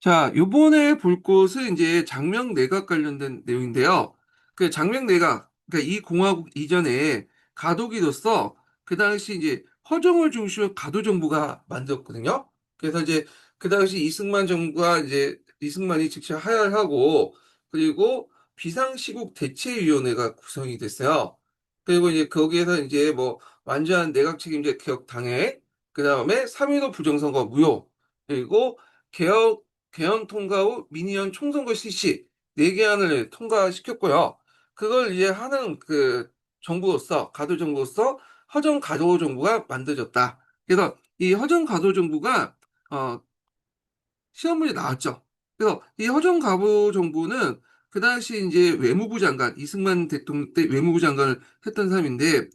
자, 요번에 볼 것은 이제 장명 내각 관련된 내용인데요. 그 장명 내각, 그러니까 이 공화국 이전에 가도기로서 그 당시 이제 허정을 중심으로 가도정부가 만들었거든요. 그래서 이제 그 당시 이승만 정부가 이제 이승만이 직접 하야하고 그리고 비상시국 대체위원회가 구성이 됐어요. 그리고 이제 거기에서 이제 뭐 완전한 내각 책임제 개혁 당행, 그 다음에 3.15 부정선거 무효, 그리고 개혁 개헌 통과 후 미니언 총선거 실시 4개안을 통과시켰고요. 그걸 이제 하는 그 정부로서, 가도정부로서 허정 가도정부가 만들어졌다. 그래서 이 허정 가도정부가 시험 문제 나왔죠. 그래서 이 허정 가부 정부는 그 당시 이제 외무부 장관, 이승만 대통령 때 외무부 장관을 했던 사람인데,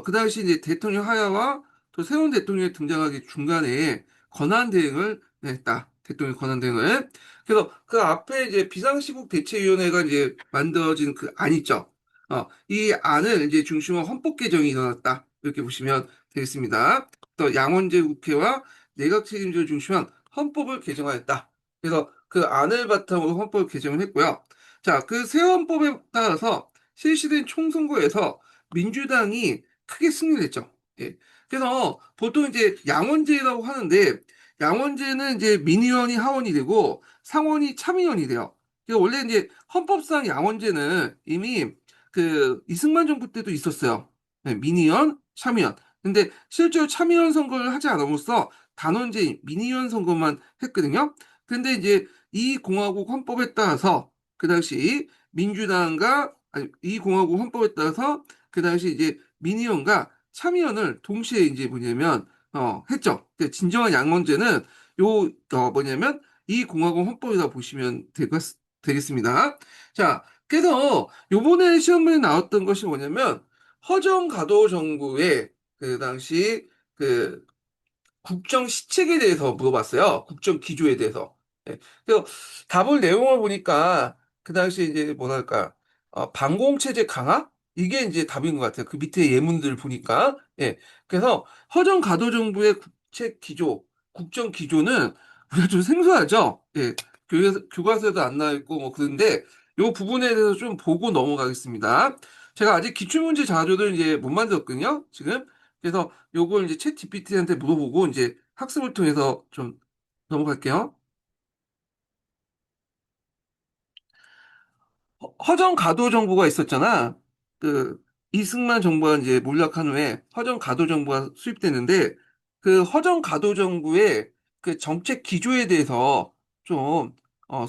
그 당시 이제 대통령 하야와 또 새로운 대통령이 등장하기 중간에 권한 대행을 했다. 대통령 권한 대행을. 그래서 그 앞에 이제 비상시국 대체위원회가 이제 만들어진 그 안 있죠. 이 안을 이제 중심으로 헌법 개정이 일어났다. 이렇게 보시면 되겠습니다. 또 양원제 국회와 내각 책임자를 중심한 헌법을 개정하였다. 그래서 그 안을 바탕으로 헌법을 개정을 했고요. 자, 그 새 헌법에 따라서 실시된 총선거에서 민주당이 크게 승리를 했죠. 예. 그래서 보통 이제 양원제라고 하는데 양원제는 이제 민의원이 하원이 되고 상원이 참의원이 돼요. 그래서 원래 이제 헌법상 양원제는 이미 그 이승만 정부 때도 있었어요. 네, 민의원, 참의원. 근데 실제로 참의원 선거를 하지 않음으로써 단원제 미니언 선거만 했거든요. 근데 이제 이 공화국 헌법에 따라서 그 당시 민주당과 아니 이 공화국 헌법에 따라서 그 당시 이제 미니언과 참의원을 동시에 이제 뭐냐면 했죠. 근데 진정한 양원제는 뭐냐면 이 공화국 헌법이다 보시면 되겠습니다. 자, 그래서 요번에 시험에 나왔던 것이 뭐냐면 허정가도 정부의 그 당시 그 국정 시책에 대해서 물어봤어요. 국정 기조에 대해서. 예. 그래서 답을 내용을 보니까 그 당시에 이제 뭐랄까, 반공체제 강화? 이게 이제 답인 것 같아요. 그 밑에 예문들 보니까. 예. 그래서 허정 가도 정부의 국책 기조, 국정 기조는 우리가 좀 생소하죠? 예. 교과서에도 안 나와 있고 뭐 그런데 이 부분에 대해서 좀 보고 넘어가겠습니다. 제가 아직 기출문제 자료를 이제 못 만들었거든요. 지금. 그래서 요걸 이제 챗 GPT한테 물어보고 이제 학습을 통해서 좀 넘어갈게요. 허정 가도 정부가 있었잖아. 그 이승만 정부가 이제 몰락한 후에 허정 가도 정부가 수립됐는데 그 허정 가도 정부의 그 정책 기조에 대해서 좀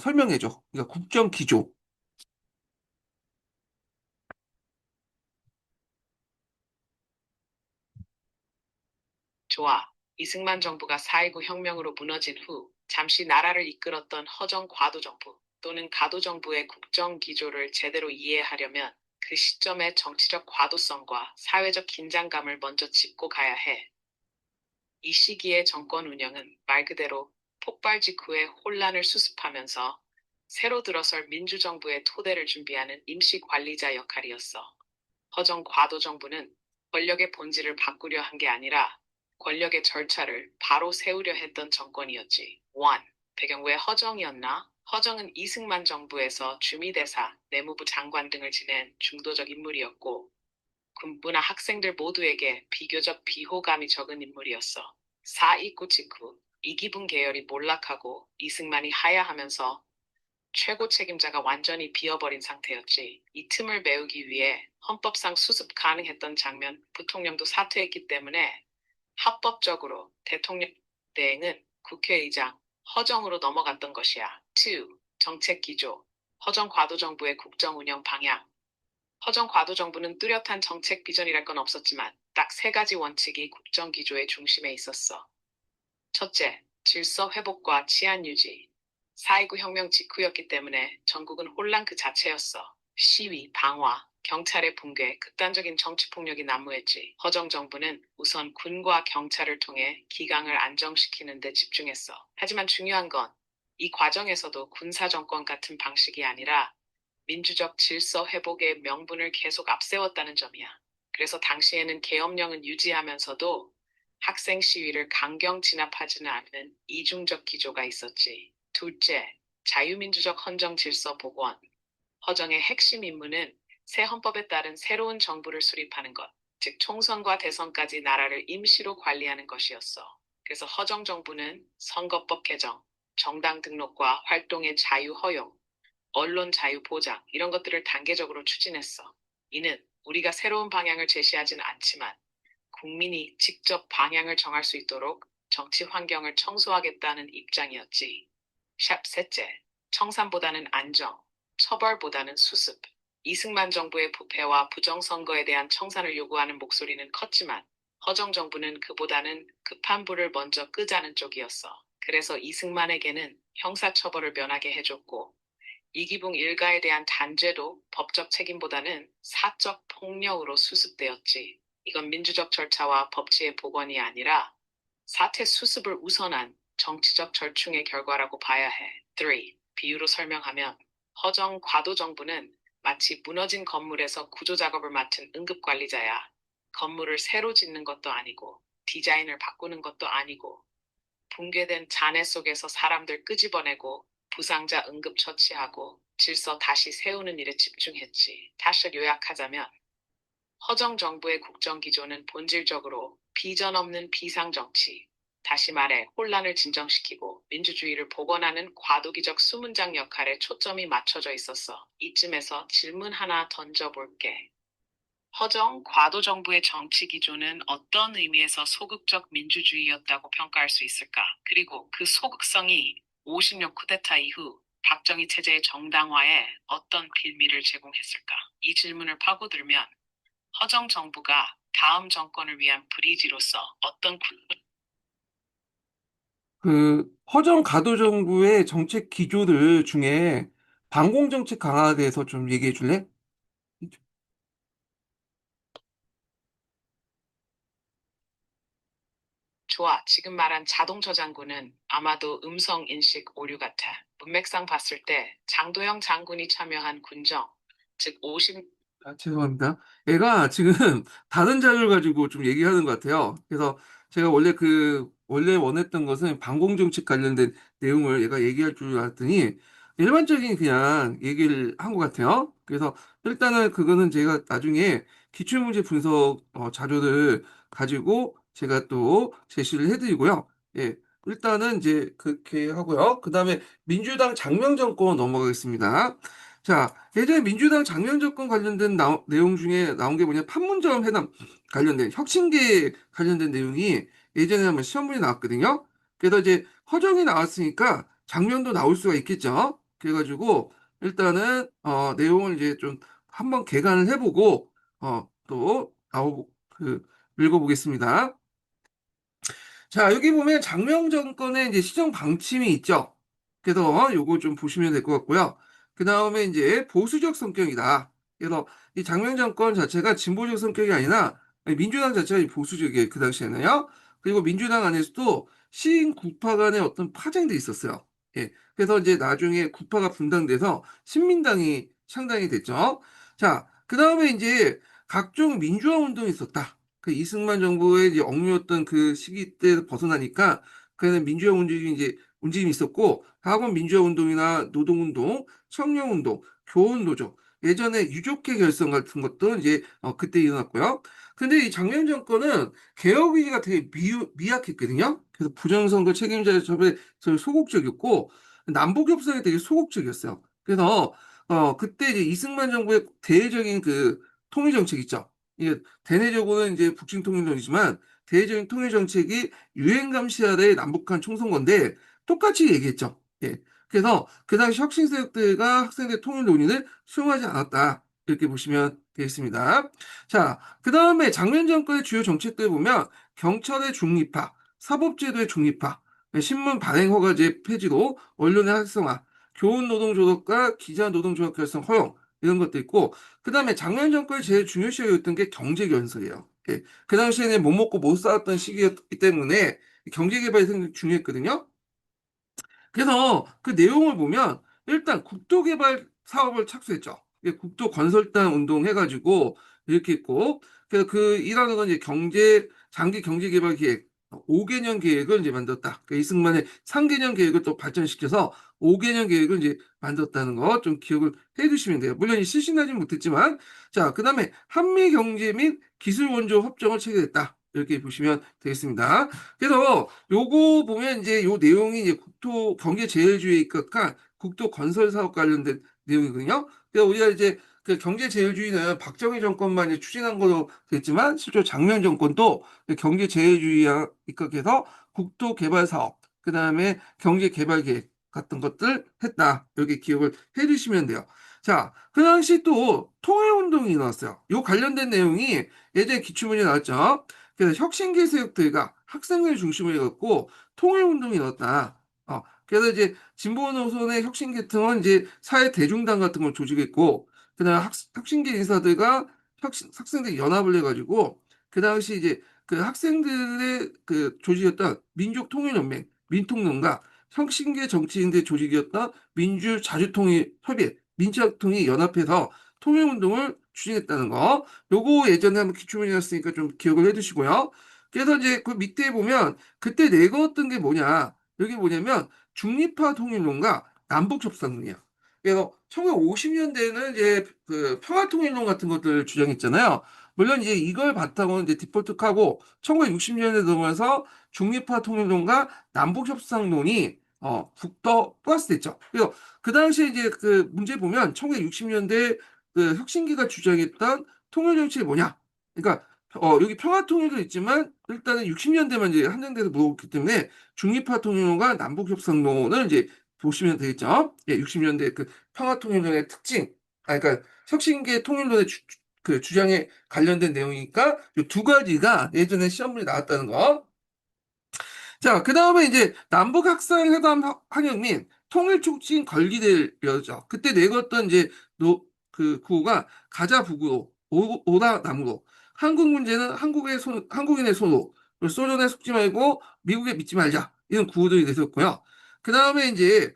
설명해줘. 그러니까 국정 기조. 좋아. 이승만 정부가 4.19 혁명으로 무너진 후 잠시 나라를 이끌었던 허정 과도 정부 또는 가도 정부의 국정 기조를 제대로 이해하려면 그 시점의 정치적 과도성과 사회적 긴장감을 먼저 짚고 가야 해. 이 시기의 정권 운영은 말 그대로 폭발 직후의 혼란을 수습하면서 새로 들어설 민주정부의 토대를 준비하는 임시 관리자 역할이었어. 허정 과도 정부는 권력의 본질을 바꾸려 한 게 아니라 권력의 절차를 바로 세우려 했던 정권이었지. 1. 배경 왜 허정이었나? 허정은 이승만 정부에서 주미대사, 내무부 장관 등을 지낸 중도적 인물이었고 군부나 학생들 모두에게 비교적 비호감이 적은 인물이었어. 4.19 직후 이기붕 계열이 몰락하고 이승만이 하야하면서 최고 책임자가 완전히 비어버린 상태였지. 이 틈을 메우기 위해 헌법상 수습 가능했던 장면 부통령도 사퇴했기 때문에 합법적으로 대통령 대행은 국회의장 허정으로 넘어갔던 것이야. 2. 정책 기조. 허정 과도 정부의 국정 운영 방향. 허정 과도 정부는 뚜렷한 정책 비전이랄 건 없었지만 딱 세 가지 원칙이 국정 기조의 중심에 있었어. 첫째, 질서 회복과 치안 유지. 4.19 혁명 직후였기 때문에 전국은 혼란 그 자체였어. 시위, 방화, 경찰의 붕괴, 극단적인 정치폭력이 난무했지. 허정 정부는 우선 군과 경찰을 통해 기강을 안정시키는 데 집중했어. 하지만 중요한 건 이 과정에서도 군사정권 같은 방식이 아니라 민주적 질서 회복의 명분을 계속 앞세웠다는 점이야. 그래서 당시에는 계엄령은 유지하면서도 학생 시위를 강경 진압하지는 않는 이중적 기조가 있었지. 둘째, 자유민주적 헌정 질서 복원. 허정의 핵심 임무는 새 헌법에 따른 새로운 정부를 수립하는 것, 즉 총선과 대선까지 나라를 임시로 관리하는 것이었어. 그래서 허정 정부는 선거법 개정, 정당 등록과 활동의 자유 허용, 언론 자유 보장 이런 것들을 단계적으로 추진했어. 이는 우리가 새로운 방향을 제시하진 않지만 국민이 직접 방향을 정할 수 있도록 정치 환경을 청소하겠다는 입장이었지. 샵 셋째, 청산보다는 안정, 처벌보다는 수습. 이승만 정부의 부패와 부정선거에 대한 청산을 요구하는 목소리는 컸지만 허정 정부는 그보다는 급한 불을 먼저 끄자는 쪽이었어. 그래서 이승만에게는 형사처벌을 면하게 해줬고 이기붕 일가에 대한 단죄도 법적 책임보다는 사적 폭력으로 수습되었지. 이건 민주적 절차와 법치의 복원이 아니라 사태 수습을 우선한 정치적 절충의 결과라고 봐야 해. 3. 비유로 설명하면 허정 과도 정부는 마치 무너진 건물에서 구조 작업을 맡은 응급관리자야. 건물을 새로 짓는 것도 아니고 디자인을 바꾸는 것도 아니고 붕괴된 잔해 속에서 사람들 끄집어내고 부상자 응급처치하고 질서 다시 세우는 일에 집중했지. 다시 요약하자면 허정 정부의 국정기조는 본질적으로 비전 없는 비상정치, 다시 말해 혼란을 진정시키고 민주주의를 복원하는 과도기적 수문장 역할에 초점이 맞춰져 있었어. 이쯤에서 질문 하나 던져볼게. 허정 과도 정부의 정치 기조는 어떤 의미에서 소극적 민주주의였다고 평가할 수 있을까? 그리고 그 소극성이 50년 쿠데타 이후 박정희 체제의 정당화에 어떤 빌미를 제공했을까? 이 질문을 파고들면 허정 정부가 다음 정권을 위한 브리지로서 어떤 그 허정 가도 정부의 정책 기조들 중에 반공 정책 강화에 대해서 좀 얘기해 줄래? 좋아. 지금 말한 자동 저장고는 아마도 음성 인식 오류 같아. 문맥상 봤을 때 장도영 장군이 참여한 군정, 즉 50, 아, 죄송합니다. 얘가 지금 다른 자료를 가지고 좀 얘기하는 것 같아요. 그래서 제가 원래 원했던 것은 반공정책 관련된 내용을 얘가 얘기할 줄 알았더니 일반적인 그냥 얘기를 한 것 같아요. 그래서 일단은 그거는 제가 나중에 기출문제 분석 자료를 가지고 제가 또 제시를 해드리고요. 예, 일단은 이제 그렇게 하고요. 그 다음에 민주당 장명 정권 넘어가겠습니다. 자, 예전에 민주당 장면 접근 관련된 내용 중에 나온 게 뭐냐, 판문점 회담 관련된 혁신계 관련된 내용이 예전에 한번 시험문이 나왔거든요. 그래서 이제 허정이 나왔으니까 장면도 나올 수가 있겠죠. 그래가지고 일단은 내용을 이제 좀 한번 개관을 해보고 또 나오고 읽어보겠습니다. 자, 여기 보면 장명 정권의 이제 시정 방침이 있죠. 그래서 요거 좀 보시면 될 것 같고요. 그 다음에 이제 보수적 성격이다. 그래서 이 장명 정권 자체가 진보적 성격이 아니라 민주당 자체가 보수적이에요. 그 당시에는요. 그리고 민주당 안에서도 신구파 간의 어떤 파장들이 있었어요. 예. 그래서 이제 나중에 구파가 분당돼서 신민당이 창당이 됐죠. 자, 그 다음에 이제 각종 민주화 운동이 있었다. 그 이승만 정부의 이제 억류였던 그 시기 때 벗어나니까 그는 민주화 움직임이 있었고 학원 민주화 운동이나 노동운동, 청년운동, 교원노조 예전에 유족회 결성 같은 것도 이제 그때 일어났고요. 근데 이 장면 정권은 개혁 의지가 되게 미약했거든요. 그래서 부정선거 책임자 처벌에 소극적이었고 남북 협상에 되게 소극적이었어요. 그래서 그때 이제 이승만 정부의 대외적인 그 통일 정책 있죠. 이게 대내적으로는 이제 북중 통일론이지만 대외적인 통일 정책이 유엔 감시 아래 남북한 총선거인데 똑같이 얘기했죠. 예. 그래서 그 당시 혁신 세력들과 학생들 통일 논의를 수용하지 않았다. 이렇게 보시면 되겠습니다. 자, 그 다음에 장면 정권의 주요 정책들 보면 경찰의 중립화, 사법제도의 중립화, 신문 발행 허가제 폐지로 언론의 활성화, 교원 노동 조력과 기자 노동 조합 결성 허용 이런 것도 있고 그 다음에 장면 정권이 제일 중요시했던 게 경제 건설이에요. 예. 그 당시에는 못 먹고 못 살았던 시기였기 때문에 경제 개발이 상당히 중요했거든요. 그래서 그 내용을 보면 일단 국도 개발 사업을 착수했죠. 이게 국도 건설단 운동 해가지고 이렇게 있고 그래서 그 일하는 건 이제 장기 경제 개발 기획 5개년 계획을 이제 만들었다. 그러니까 이승만의 3개년 계획을 또 발전시켜서 5개년 계획을 이제 만들었다는 거 좀 기억을 해 두시면 돼요. 물론 실신하지는 못했지만, 자, 그 다음에 한미 경제 및 기술 원조 협정을 체결했다. 이렇게 보시면 되겠습니다. 그래서 요거 보면 이제 요 내용이 이제 국토 경제 제일주의에 입각한 국토 건설 사업 관련된 내용이거든요. 그래서 우리가 이제 그 경제 제일주의는 박정희 정권만 이제 추진한 거로 됐지만 실제 장면 정권도 경제 제일주의에 입각해서 국토 개발 사업, 그 다음에 경제 개발 계획 같은 것들 했다. 이렇게 기억을 해 주시면 돼요. 자, 그 당시 또 통일운동이 일어났어요. 요 관련된 내용이 예전에 기출문제 나왔죠. 그래서 혁신개혁들과 학생들 중심으로 해갖고 통일운동이 일어났다. 그래서 이제 진보 노선의 혁신계통은 이제 사회 대중당 같은 걸 조직했고, 그다음 혁신계 인사들과 학생들 연합을 해가지고 그 당시 이제 그 학생들의 그 조직이었던 민족통일연맹 민통연과 혁신계 정치인들 조직이었던 민주자주통일협의 민자통이 연합해서 통일운동을 추진했다는 거. 요거 예전에 한번 기출문제였으니까 좀 기억을 해두시고요. 그래서 이제 그 밑에 보면 그때 내걸었던 게 뭐냐? 여기 뭐냐면 중립화 통일론과 남북협상론이야. 그래서 1950년대에는 이제 그 평화통일론 같은 것들 주장했잖아요. 물론 이제 이걸 바탕으로 이제 디폴트하고 1960년대 넘어서 중립화 통일론과 남북협상론이 북더 플러스됐죠. 그래서 그 당시에 이제 그 문제 보면 1960년대 그 혁신기가 주장했던 통일 정책이 뭐냐? 그러니까 여기 평화통일도 있지만 일단은 60년대만 이제 한정돼서 물어봤기 때문에 중립화 통일론과 남북협상론을 이제 보시면 되겠죠. 예, 60년대 그 평화통일론의 특징, 그러니까 혁신계 통일론의 그 주장에 관련된 내용이니까 이 두 가지가 예전에 시험문에 나왔다는 거. 자, 그 다음에 이제 남북학살회담 환영 및 통일촉진 걸기대회였죠. 그때 내걸었던 이제 그 구호가 가자 북으로 오라 남으로 한국 문제는 한국인의 손으로 소련에 속지 말고 미국에 믿지 말자 이런 구호들이 내세웠고요. 그 다음에 이제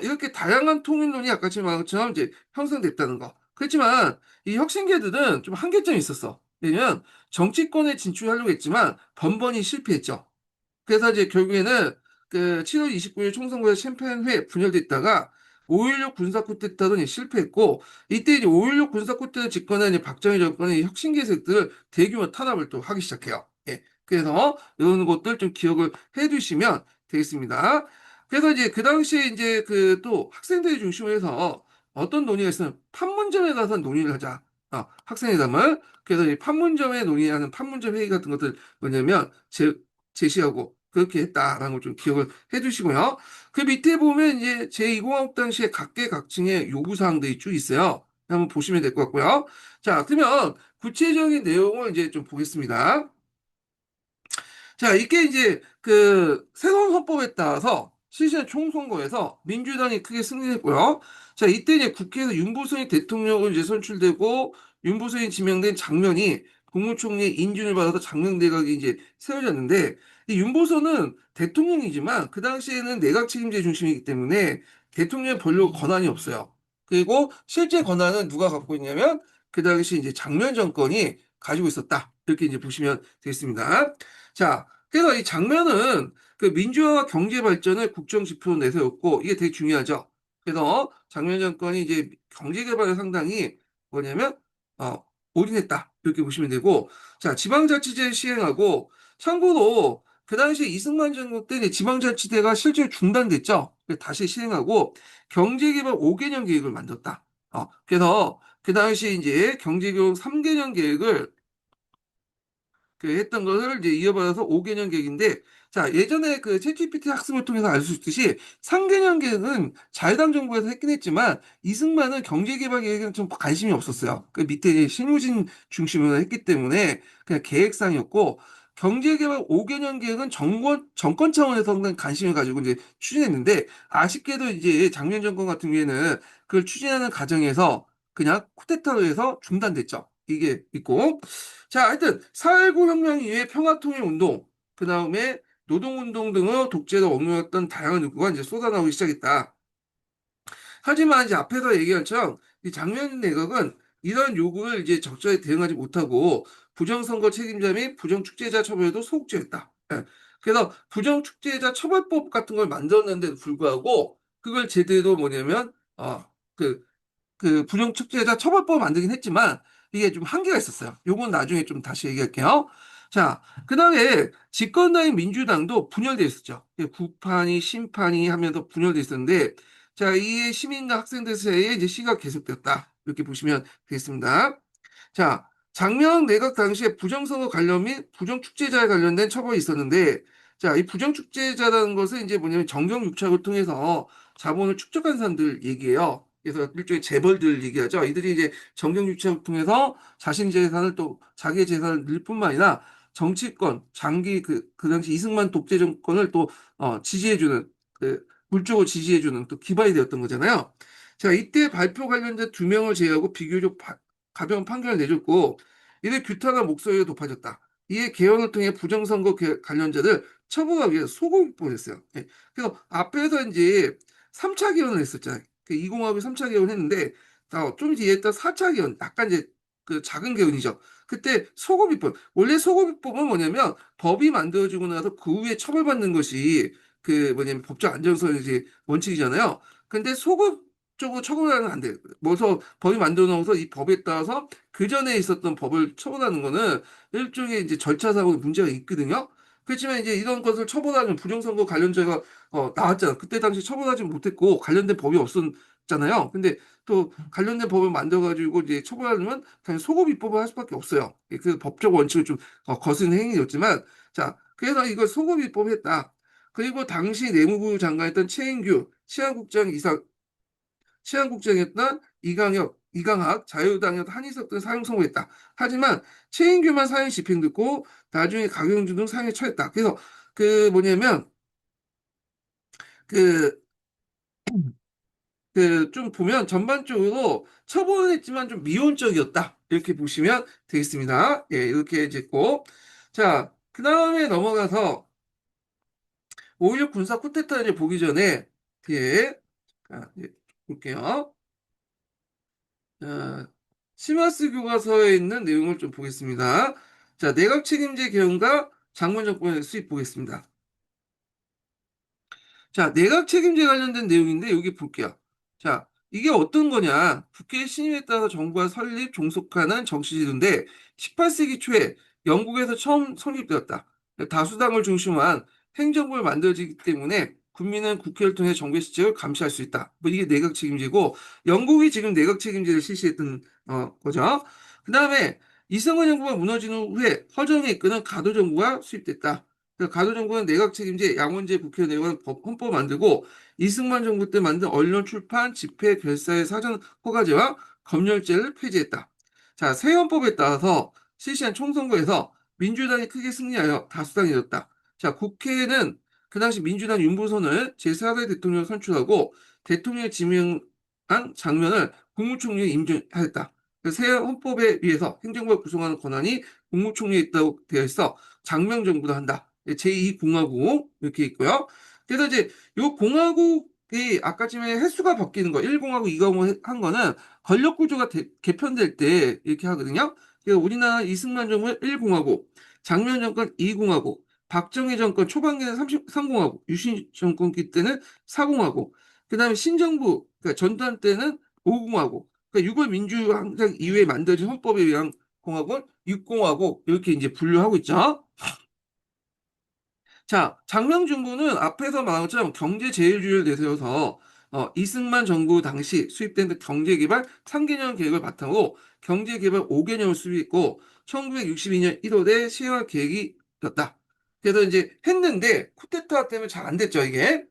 이렇게 다양한 통일론이 아까 지금 말한 것처럼 이제 형성됐다는 거. 그렇지만 이 혁신계들은 좀 한계점이 있었어. 왜냐면 정치권에 진출하려고 했지만 번번이 실패했죠. 그래서 이제 결국에는 그 7월 29일 총선거에서 챔피언회 분열됐다가 5.16 군사 쿠데타로 이제 실패했고 이때 이제 5.16 군사 쿠데타 집권한 이제 박정희 정권의 혁신 개색들을 대규모 탄압을 또 하기 시작해요. 예. 그래서 이런 것들 좀 기억을 해 두시면 되겠습니다. 그래서 이제 그 당시에 이제 그 또 학생들이 중심으로 해서 어떤 논의가 있으면 판문점에 가서 논의를 하자. 학생회담을. 그래서 이 판문점에 논의하는 판문점 회의 같은 것들 뭐냐면 제시하고 그렇게 했다라는 걸 좀 기억을 해두시고요. 그 밑에 보면 이제 제2공화국 당시에 각계각층의 요구사항들이 쭉 있어요. 한번 보시면 될 것 같고요. 자, 그러면 구체적인 내용을 이제 좀 보겠습니다. 자, 이게 이제 그 새로운 헌법에 따라서 실시한 총선거에서 민주당이 크게 승리했고요. 자, 이때 이제 국회에서 윤보선이 대통령으로 이제 선출되고 윤보선이 지명된 장면이 국무총리 인준을 받아서 장명내각이 이제 세워졌는데 이 윤보선은 대통령이지만 그 당시에는 내각 책임제 중심이기 때문에 대통령에 별로 권한이 없어요. 그리고 실제 권한은 누가 갖고 있냐면 그 당시 이제 장면 정권이 가지고 있었다. 이렇게 이제 보시면 되겠습니다. 자, 그래서 이 장면은 그 민주화와 경제 발전을 국정 지표로 내세웠고 이게 되게 중요하죠. 그래서 장면 정권이 이제 경제 개발에 상당히 뭐냐면 어, 올인했다 이렇게 보시면 되고 자 지방자치제 시행하고 참고로 그 당시에 이승만 정부 때 이제 지방자치제가 실제로 중단됐죠. 그래서 다시 시행하고 경제개발 5개년 계획을 만들었다. 그래서 그 당시 이제 경제교육 3개년 계획을 그 했던 것을 이제 이어받아서 5개년 계획인데, 자, 예전에 그 챗GPT 학습을 통해서 알 수 있듯이 3개년 계획은 자유당 정부에서 했긴 했지만, 이승만은 경제개발 계획에는 좀 관심이 없었어요. 그 밑에 이제 신우진 중심으로 했기 때문에 그냥 계획상이었고, 경제개발 5개년 계획은 정권 차원에서 상당히 관심을 가지고 이제 추진했는데, 아쉽게도 이제 작년 정권 같은 경우에는 그걸 추진하는 과정에서 그냥 쿠데타로 해서 중단됐죠. 이게 있고. 자, 하여튼 4.19 혁명 이후에 평화통일운동, 그 다음에 노동운동 등의 독재를 억누렀던 다양한 요구가 이제 쏟아나오기 시작했다. 하지만 이제 앞에서 얘기한 것처럼 이 장면 내각은 이런 요구를 이제 적절히 대응하지 못하고 부정선거 책임자 및 부정축제자 처벌에도 소극적이었다. 예. 그래서 부정축제자 처벌법 같은 걸 만들었는데도 불구하고 그걸 제대로 뭐냐면 그 부정축제자 처벌법 만들긴 했지만 이게 좀 한계가 있었어요. 요건 나중에 좀 다시 얘기할게요. 자, 그다음에 집권당인 민주당도 분열돼 있었죠. 구판이 심판이 하면서 분열돼 있었는데 자, 이에 시민과 학생들 사이에 이제 시가 계속되었다. 이렇게 보시면 되겠습니다. 자, 장명 내각 당시에 부정선거 관련 및 부정축제자에 관련된 처벌이 있었는데, 자, 이 부정축제자라는 것은 이제 뭐냐면 정경유착을 통해서 자본을 축적한 사람들 얘기예요. 그래서 일종의 재벌들 얘기하죠. 이들이 이제 정경유착을 통해서 자신 재산을 또 자기의 재산을 늘 뿐만 아니라 정치권, 장기 그 당시 이승만 독재 정권을 또 지지해주는 물적으로 지지해주는 또 기반이 되었던 거잖아요. 자, 이때 발표 관련자 두 명을 제외하고 비교적 가벼운 판결을 내줬고 이들 규탄한 목소리가 높아졌다. 이에 개헌을 통해 부정선거 관련자들 처벌하기 위해서 소급을 했어요. 예. 그래서 앞에서 이제 3차 개헌을 했었잖아요. 20합의 3차 개헌을 했는데 좀 뒤에 했던 4차 개헌 약간 이제 그 작은 개헌이죠. 그때 소급입법 원래 소급입법은 뭐냐면 법이 만들어지고 나서 그 후에 처벌받는 것이 그 뭐냐면 법적 안전성의 이제 원칙이잖아요. 근데 소급 쪽으로 처벌하는 안 돼요. 뭐서 법이 만들어 놓아서 이 법에 따라서 그 전에 있었던 법을 처벌하는 거는 일종의 이제 절차상의 문제가 있거든요. 그렇지만 이제 이런 것을 처벌하는 부정선거 관련자가 나왔잖아. 그때 당시 처벌하지 못했고 관련된 법이 없었잖아요. 근데 또 관련된 법을 만들어가지고 이제 처벌하려면 당연히 소급 입법을 할 수밖에 없어요. 그 법적 원칙을 좀 거스는 행위였지만 자 그래서 이걸 소급 입법했다. 그리고 당시 내무부 장관이었던 최인규 치안국장 이상 치안국장이었던 이강학, 자유당이었던 한희석 등 사형 선고했다. 하지만 최인규만 사형 집행됐고 나중에 강용준 등 사형에 처했다. 그래서 그 뭐냐면 그 좀 보면 전반적으로 처벌은 했지만 좀 미온적이었다. 이렇게 보시면 되겠습니다. 예, 이렇게 이제 꼭. 자, 그 다음에 넘어가서 5.16 군사 쿠데타 이제 보기 전에, 예, 이제 볼게요. 자, 시마스 교과서에 있는 내용을 좀 보겠습니다. 자, 내각 책임제 개헌과 장관 정권의 수립 보겠습니다. 자, 내각 책임제 관련된 내용인데 여기 볼게요. 자, 이게 어떤 거냐? 국회 신임에 따라 정부가 설립, 종속하는 정치제도인데 18세기 초에 영국에서 처음 성립되었다. 다수당을 중심으로 한 행정부를 만들어지기 때문에 국민은 국회를 통해 정부의 실책을 감시할 수 있다. 뭐 이게 내각 책임제고 영국이 지금 내각 책임제를 실시했던 거죠. 그다음에 이승만 정부가 무너진 후에 허정에 이끄는 가도정부가 수립됐다. 가도정부는 내각 책임제, 양원제 국회의원 내관 헌법 만들고 이승만 정부 때 만든 언론 출판, 집회, 결사의 사전 허가제와 검열제를 폐지했다. 자, 새 헌법에 따라서 실시한 총선거에서 민주당이 크게 승리하여 다수당이 되었다. 자, 국회는 그 당시 민주당 윤보선을 제4대 대통령을 선출하고 대통령을 지명한 장면을 국무총리에 임명하였다. 새 헌법에 비해서 행정부가 구성하는 권한이 국무총리에 있다고 되어 있어 장명정부도 한다. 제2공화국 이렇게 있고요. 그래서 이제 요 공화국이 아까쯤에 횟수가 바뀌는 거 1공화국, 2공화국 한 거는 권력 구조가 개편될 때 이렇게 하거든요. 그래서 우리나라 이승만 정권 1공화국, 장면 정권 2공화국, 박정희 정권 초반기는 3공화국, 유신 정권기 때는 4공화국, 그다음에 신정부 그러니까 전두환 때는 5공화국. 그러니까 6월 민주항쟁 이후에 만들어진 헌법에 의한 공화국은 6공화국 이렇게 이제 분류하고 있죠. 자, 장명준군은 앞에서 말한 것처럼 경제제일주의를 내세워서 이승만 정부 당시 수립된 경제개발 3개년 계획을 바탕으로 경제개발 5개년을 수립했고 1962년 1월에 시행할 계획이었다. 그래서 이제 했는데 쿠데타 때문에 잘 안 됐죠, 이게.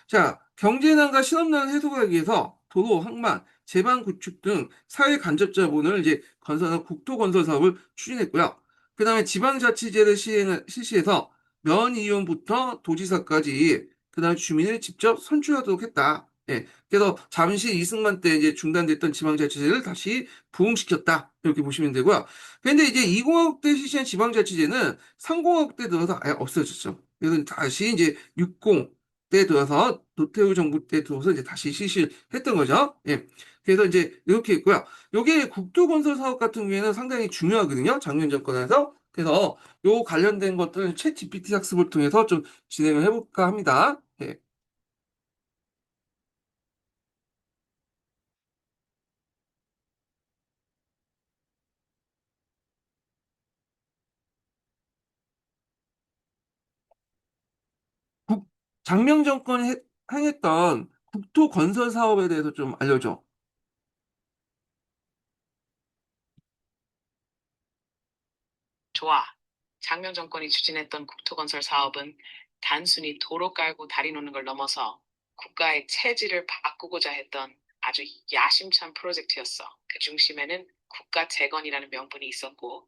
자, 경제난과 실업난을 해소하기 위해서 도로, 항만, 제방 구축 등 사회 간접 자본을 이제 건설한 국토건설 사업을 추진했고요. 그 다음에 지방자치제를 실시해서 면의원부터 도지사까지 그다음에 주민을 직접 선출하도록 했다. 예. 그래서 잠시 이승만 때 이제 중단됐던 지방자치제를 다시 부흥시켰다. 이렇게 보시면 되고요. 근데 이제 2공화국 때 실시한 지방자치제는 3공화국 때 들어서 아예 없어졌죠. 그래서 다시 이제 60 때 들어서 노태우 정부 때 들어서 이제 다시 실시했던 거죠. 예. 그래서 이제 이렇게 있고요. 요게 국토건설 사업 같은 경우에는 상당히 중요하거든요. 장면 정권에서. 그래서 요 관련된 것들은 챗 GPT 학습을 통해서 좀 진행을 해볼까 합니다. 예. 국, 장명 정권이 행했던 국토 건설 사업에 대해서 좀 알려줘. 좋아. 장명 정권이 추진했던 국토건설 사업은 단순히 도로 깔고 다리 놓는 걸 넘어서 국가의 체질을 바꾸고자 했던 아주 야심찬 프로젝트였어. 그 중심에는 국가 재건이라는 명분이 있었고,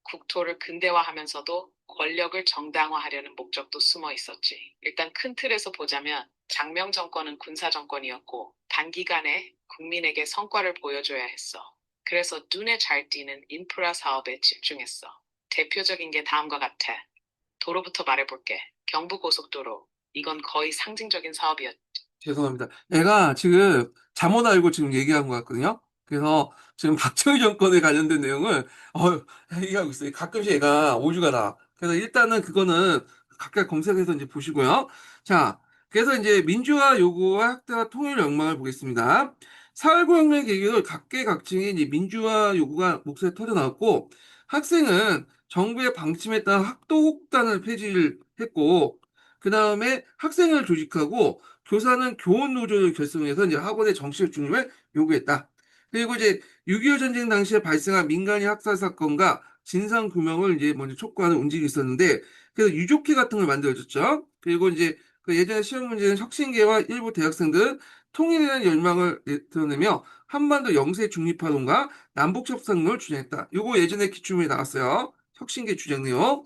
국토를 근대화하면서도 권력을 정당화하려는 목적도 숨어 있었지. 일단 큰 틀에서 보자면 장명 정권은 군사 정권이었고 단기간에 국민에게 성과를 보여줘야 했어. 그래서 눈에 잘 띄는 인프라 사업에 집중했어. 대표적인 게 다음과 같아. 도로부터 말해볼게. 경부고속도로. 이건 거의 상징적인 사업이었지. 죄송합니다. 내가 지금 잠못 알고 지금 얘기한 것 같거든요. 그래서 지금 박정희 정권에 관련된 내용을 얘기하고 있어요. 가끔씩 얘가 오류가 나. 그래서 일단은 그거는 각각 검색해서 이제 보시고요. 자, 그래서 이제 민주화 요구와 학대와 통일 욕망을 보겠습니다. 4.19 혁명 계기로 각계각층의 이제 민주화 요구가 목소리에 터져나왔고, 학생은 정부의 방침에 따라 학도곡단을 폐지를 했고, 그 다음에 학생을 조직하고 교사는 교원 노조를 결성해서 이제 학원의 정치적 중립을 요구했다. 그리고 이제 6.25 전쟁 당시에 발생한 민간인 학살 사건과 진상 규명을 이제 먼저 촉구하는 움직임이 있었는데, 그래서 유족회 같은 걸 만들어줬죠. 그리고 이제 그 예전에 시험 문제는 혁신계와 일부 대학생들은 통일이라는 열망을 드러내며 한반도 영세 중립화론과 남북 협상론을 주장했다. 요거 예전에 기출문에 나왔어요. 혁신계 주장 내용.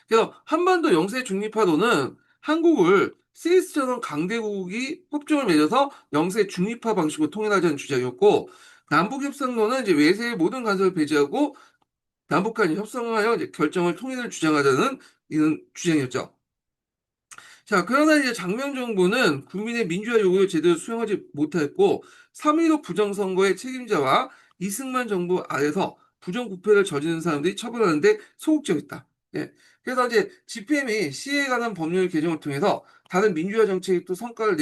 그래서 한반도 영세 중립화론은 한국을 스위스처럼 강대국이 협정을 맺어서 영세 중립화 방식으로 통일하자는 주장이었고, 남북협상론은 이제 외세의 모든 간섭을 배제하고 남북 간이 협상하여 이제 결정을 통일을 주장하자는 이런 주장이었죠. 자, 그러나 이제 장명 정부는 국민의 민주화 요구를 제대로 수행하지 못했고, 3.15 부정선거의 책임자와 이승만 정부 아래서 부정부패를 저지른 사람들이 처벌하는데 소극적이다. 예. 그래서 이제 GPM이 시에 관한 법률 개정을 통해서 다른 민주화 정책에 또 성과를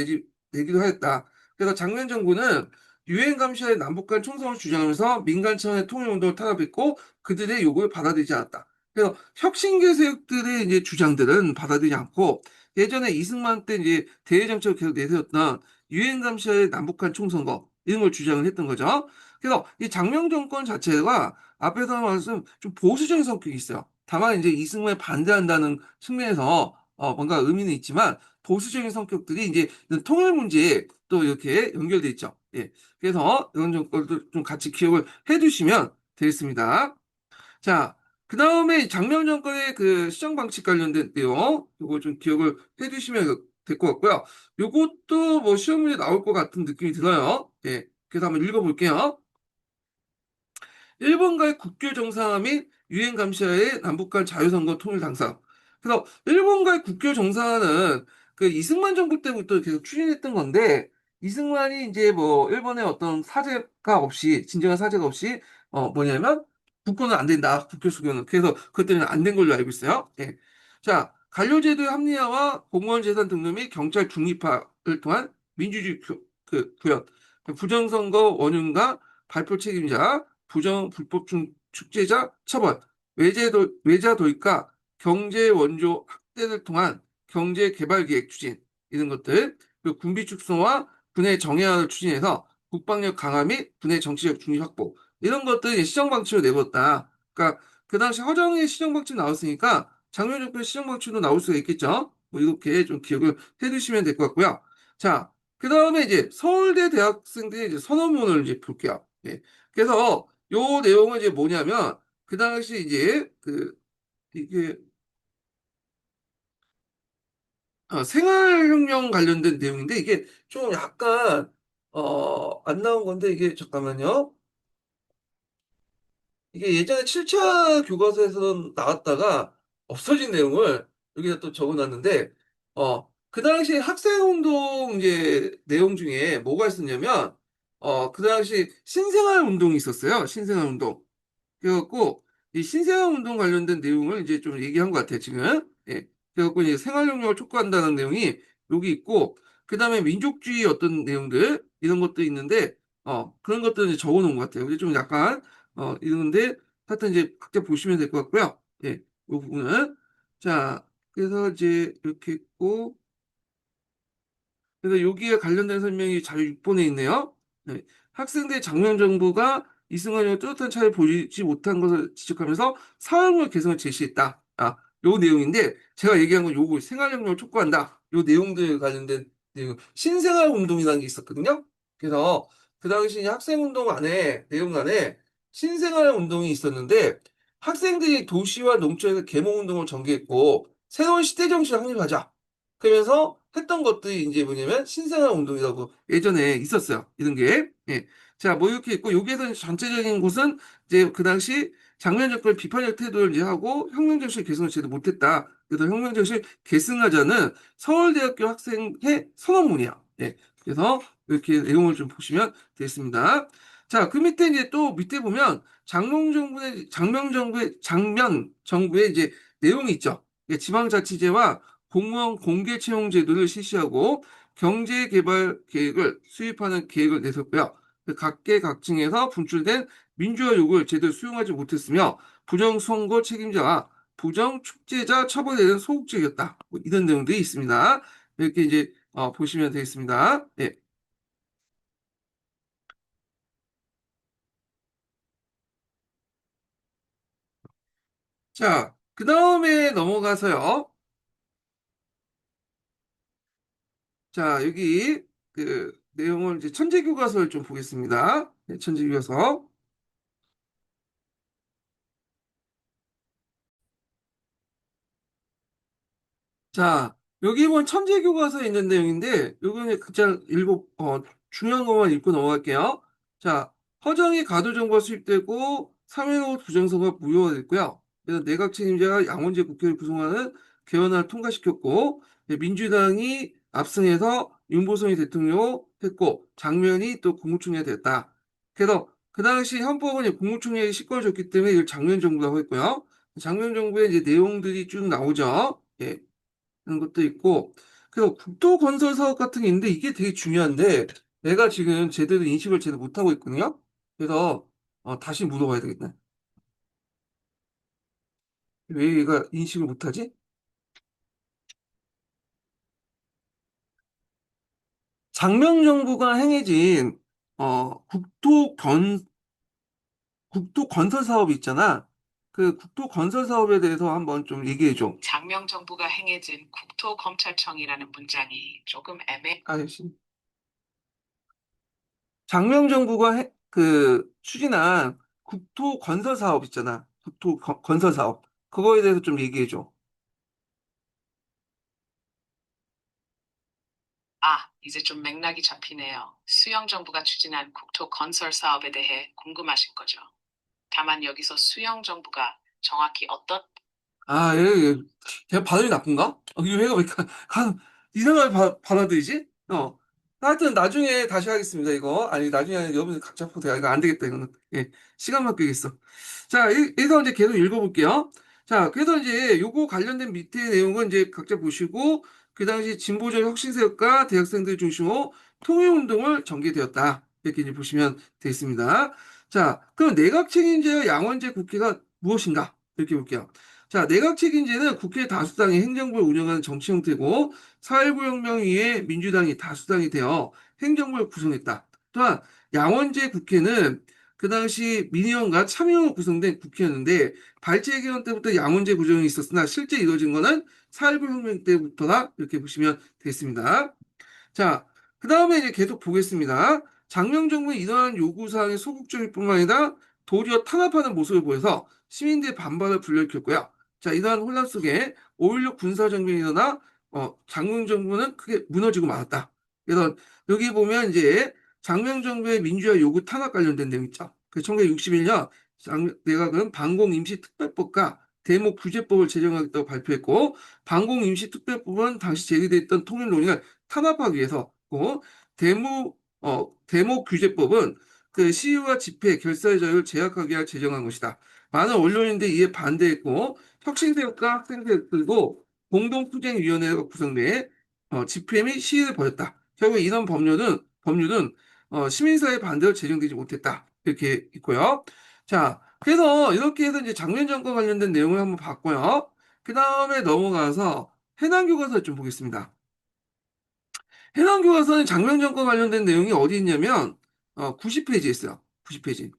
내기도 하였다. 그래서 장면 정부는 유엔 감시의 남북 간 총선을 주장하면서 민간 차원의 통일 운동을 탄압했고 그들의 요구를 받아들이지 않았다. 그래서 혁신계 세력들의 이제 주장들은 받아들이지 않고 예전에 이승만 때 이제 대외 정책을 계속 내세웠던 유엔 감시의 남북한 총선거 이런 걸 주장을 했던 거죠. 그래서 이 장명 정권 자체가 앞에서 말씀 좀 보수적인 성격이 있어요. 다만 이제 이승만에 반대한다는 측면에서 뭔가 의미는 있지만 보수적인 성격들이 이제 통일 문제에 또 이렇게 연결돼 있죠. 예. 그래서 이런 것도 좀 같이 기억을 해두시면 되겠습니다. 자, 그 다음에 장명 정권의 그 시정 방식 관련된 내용, 요거 좀 기억을 해두시면 될 것 같고요. 요것도 뭐 시험 문제 나올 것 같은 느낌이 들어요. 예. 그래서 한번 읽어볼게요. 일본과의 국교 정상화 및 유엔 감시하에 남북 간 자유선거 통일 당사. 그래서 일본과의 국교 정상화는 그 이승만 정부 때부터 계속 추진했던 건데 이승만이 이제 뭐 일본의 어떤 사죄가 없이 진정한 사죄가 없이 뭐냐면 국교는 안 된다. 국교 수교는. 그래서 그것 때문에 안 된 걸로 알고 있어요. 예. 자, 관료제도의 합리화와 공무원 재산 등록 및 경찰 중립화를 통한 민주주의 구현, 부정선거 원흉과 발표 책임자, 불법 축제자 처벌, 외자 도입과 경제 원조 확대를 통한 경제 개발 계획 추진 이런 것들, 그리고 군비 축소와 군의 정예화를 추진해서 국방력 강화 및 군의 정치적 중립 확보 이런 것들이 시정 방침을 내걸었다. 그러니까 그 당시 허정의 시정 방침 나왔으니까 장면적별 시정 방침도 나올 수가 있겠죠. 뭐 이렇게 좀 기억을 해두시면 될 것 같고요. 자, 그 다음에 이제 서울대 대학생들의 이제 선언문을 이제 볼게요. 예. 그래서 요 내용은 이제 뭐냐면 그 당시 이제 이게 생활혁명 관련된 내용인데 이게 좀 약간 안 나온 건데 이게 잠깐만요. 이게 예전에 7차 교과서에서 나왔다가 없어진 내용을 여기다 또 적어놨는데 그 당시 학생운동 이제 내용 중에 뭐가 있었냐면 그 당시 신생활 운동이 있었어요. 신생활 운동. 그래갖고 이 신생아 운동 관련된 내용을 이제 좀 얘기한 것 같아요, 지금. 예. 그래갖고 이제 생활력을 촉구한다는 내용이 여기 있고, 그 다음에 민족주의 어떤 내용들, 이런 것도 있는데, 그런 것들은 이제 적어 놓은 것 같아요. 근데 좀 약간, 이런데, 하여튼 이제 각자 보시면 될 것 같고요. 예, 이 부분은. 자, 그래서 이제 이렇게 있고, 그래서 여기에 관련된 설명이 자료 6번에 있네요. 네. 학생들 장면 정보가 이승환이 가 뚜렷한 차이를 보이지 못한 것을 지적하면서 사회력 개선을 제시했다. 요 내용인데 제가 얘기한 건 요거 생활력을 촉구한다. 요 내용들 관련된 내용. 신생활 운동이라는 게 있었거든요. 그래서 그 당시 학생 운동 안에 내용 안에 신생활 운동이 있었는데 학생들이 도시와 농촌에서 계몽 운동을 전개했고 새로운 시대 정신을 확립하자. 그러면서 했던 것들이 이제 뭐냐면 신생아 운동이라고 예전에 있었어요. 이런 게. 예. 자, 뭐 이렇게 있고 여기에서 전체적인 곳은 이제 그 당시 장면 정권 비판적 태도를 이제 하고 혁명 정신 계승을 제대로 못했다. 그래서 혁명 정신 계승하자는 서울대학교 학생회 선언문이야. 예. 그래서 이렇게 내용을 좀 보시면 되겠습니다. 자, 그 밑에 이제 또 밑에 보면 장명 정부의 이제 내용이 있죠. 예, 지방자치제와 공무원 공개 채용 제도를 실시하고 경제 개발 계획을 수립하는 계획을 내세웠고요. 각계각층에서 분출된 민주화 요구를 제대로 수용하지 못했으며 부정선거 책임자와 부정축제자 처벌에 대한 소극적이었다. 뭐 이런 내용들이 있습니다. 이렇게 이제 보시면 되겠습니다. 예. 자, 그 다음에 넘어가서요. 자, 여기 그 내용을 이제 천재교과서를 좀 보겠습니다. 네, 천재교과서. 자, 여기 보면 천재교과서에 있는 내용인데, 여기는 그냥 중요한 것만 읽고 넘어갈게요. 자, 허정이 가도정보가 수입되고, 3.15 부정선거가 무효가 됐고요. 그래서 내각 책임자가 양원제 국회를 구성하는 개헌안을 통과시켰고, 민주당이 압승해서 윤보성이 대통령 했고, 장면이 또 국무총리가 됐다. 그래서 그 당시 헌법은 국무총리에게 식권을 줬기 때문에 이걸 장면 정부라고 했고요. 장면 정부의 이제 내용들이 쭉 나오죠. 예. 그런 것도 있고, 그리고 국도 건설 사업 같은 게 있는데 이게 되게 중요한데 내가 지금 제대로 인식을 제대로 못하고 있거든요. 그래서 다시 물어봐야 되겠네. 왜 얘가 인식을 못하지? 장명정부가 행해진 국도 건설 사업이 있잖아. 그 국도 건설 사업에 대해서 한번 좀 얘기해 줘. 장명 정부가 행해진 국토검찰청이라는 문장이 조금 아저씨. 장명정부가 추진한 국토 건설 사업 있잖아. 건설 사업. 그거에 대해서 좀 얘기해 줘. 이제 좀 맥락이 잡히네요. 수영 정부가 추진한 국토 건설 사업에 대해 궁금하신 거죠. 다만 여기서 수영 정부가 정확히 어떤 걔 발음이 나쁜가? 이 얘가 왜 이상하게 받아들이지? 하여튼 나중에 다시 하겠습니다, 이거. 아니, 나중에 여러분들 각자 보세요. 이거 안 되겠다, 이거는. 예, 시간만 끄겠어. 자, 그래서 이제 계속 읽어볼게요. 자, 그래서 이제 요거 관련된 밑에 내용은 이제 각자 보시고, 그 당시 진보적 혁신세력과 대학생들 중심으로 통일운동을 전개되었다. 이렇게 이제 보시면 되겠습니다. 자, 그럼 내각 책임제와 양원제 국회가 무엇인가? 이렇게 볼게요. 자, 내각 책임제는 국회 다수당이 행정부를 운영하는 정치 형태고, 4.19 혁명 이후에 민주당이 다수당이 되어 행정부를 구성했다. 또한 양원제 국회는 그 당시 민의원과 참의원으로 구성된 국회였는데, 발제 개헌 때부터 양원제 구성이 있었으나 실제 이루어진 것은 4.19 혁명 때부터다. 이렇게 보시면 되겠습니다. 자, 그 다음에 이제 계속 보겠습니다. 장명정부는 이러한 요구사항에 소극적일 뿐만 아니라 도리어 탄압하는 모습을 보여서 시민들의 반발을 불러일으켰고요. 자, 이러한 혼란 속에 5.16 군사정변이 일어나 장명정부는 크게 무너지고 말았다. 그래서 여기 보면 이제 장명정부의 민주화 요구 탄압 관련된 내용 있죠. 그 1961년 내각은 반공임시특별법과 대목규제법을 제정하겠다고 발표했고 반공임시특별법은 당시 제기됐던 통일론을 탄압하기 위해서 데모 규제법은 그 시위와 집회, 결사의 자유를 제약하기 위해 제정한 것이다. 많은 언론인들 이에 반대했고 혁신세력과 학생들도 공동투쟁위원회가 구성돼 집회 및 시위를 벌였다. 결국 이런 법률은 시민사회 반대로 제정되지 못했다. 이렇게 있고요. 자, 그래서 이렇게 해서 이제 장면 점과 관련된 내용을 한번 봤고요. 그 다음에 넘어가서 해당 교과서를 좀 보겠습니다. 해당 교과서는 장면 점과 관련된 내용이 어디 있냐면 90페이지에 있어요. 90페이지.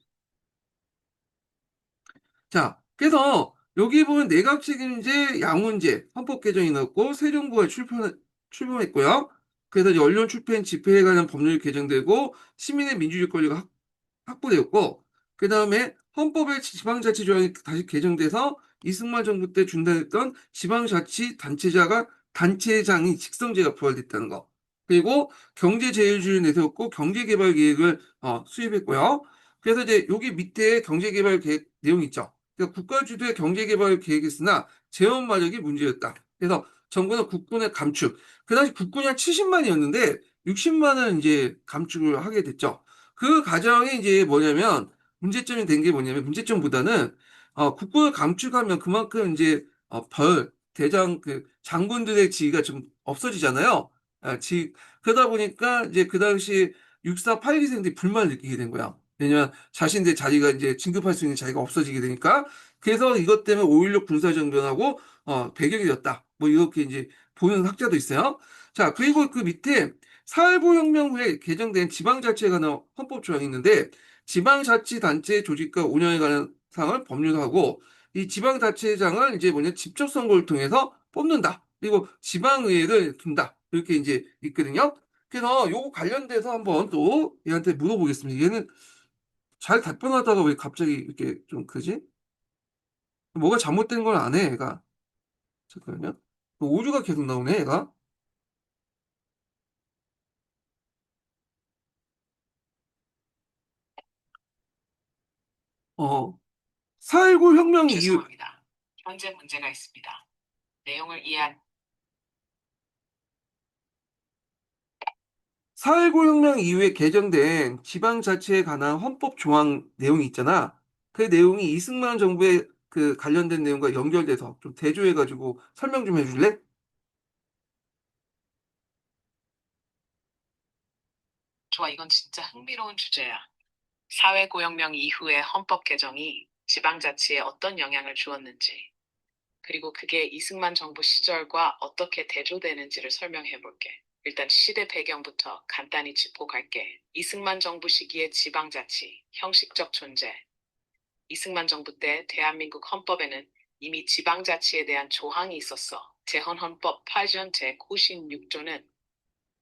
자, 그래서 여기 보면 내각 책임제 양훈재 헌법 개정이 나왔고 새 정부가 출범했고요. 그래서 이제 언론 출판 집회에 관한 법률이 개정되고 시민의 민주주의 권리가 확보되었고 그 다음에 헌법의 지방자치 조항이 다시 개정돼서 이승만 정부 때 중단했던 단체장이 직성제가 부활됐다는 거. 그리고 경제제일주의를 내세웠고 경제개발 계획을 수립했고요. 그래서 이제 여기 밑에 경제개발 계획 내용 있죠. 그러니까 국가 주도의 경제개발 계획이었으나 재원 마력이 문제였다. 그래서 정부는 국군의 감축. 그 당시 국군이 한 70만이었는데 60만을 이제 감축을 하게 됐죠. 그 과정이 이제 뭐냐면 문제점이 된 게 뭐냐면 문제점보다는 국군을 감축하면 그만큼 이제 대장 그 장군들의 지위가 좀 없어지잖아요. 그러다 보니까 이제 그 당시 64, 8기생들이 불만을 느끼게 된 거야. 왜냐면 자신들 자리가 이제 진급할 수 있는 자리가 없어지게 되니까 그래서 이것 때문에 5.16 군사정변하고 배경이 됐다. 뭐 이렇게 이제 보는 학자도 있어요. 자, 그리고 그 밑에 4.19 혁명 후에 개정된 지방자치에 관한 헌법 조항이 있는데 지방자치단체 조직과 운영에 관한 사항을 법률화하고 이 지방자치장을 이제 뭐냐 직접 선거를 통해서 뽑는다. 그리고 지방의회를 둔다. 이렇게 이제 있거든요. 그래서 요거 관련돼서 한번 또 얘한테 물어보겠습니다. 얘는 잘 답변하다가 왜 갑자기 이렇게 좀 그지? 뭐가 잘못된 걸 안 해, 얘가. 잠깐만요. 오류가 계속 나오네, 얘가. 어, 4.19 혁명 이후, 죄송합니다. 현재 문제가 있습니다. 내용을 이해한 4.19 혁명 이후에 개정된 지방자치에 관한 헌법 조항 내용이 있잖아. 그 내용이 이승만 정부의 그 관련된 내용과 연결돼서 좀 대조해가지고 설명 좀 해줄래? 좋아, 이건 진짜 흥미로운 주제야. 사회고혁명 이후의 헌법 개정이 지방자치에 어떤 영향을 주었는지, 그리고 그게 이승만 정부 시절과 어떻게 대조되는지를 설명해 볼게. 일단 시대 배경부터 간단히 짚고 갈게. 이승만 정부 시기의 지방자치, 형식적 존재. 이승만 정부 때 대한민국 헌법에는 이미 지방자치에 대한 조항이 있었어. 재헌헌법 8전 제96조는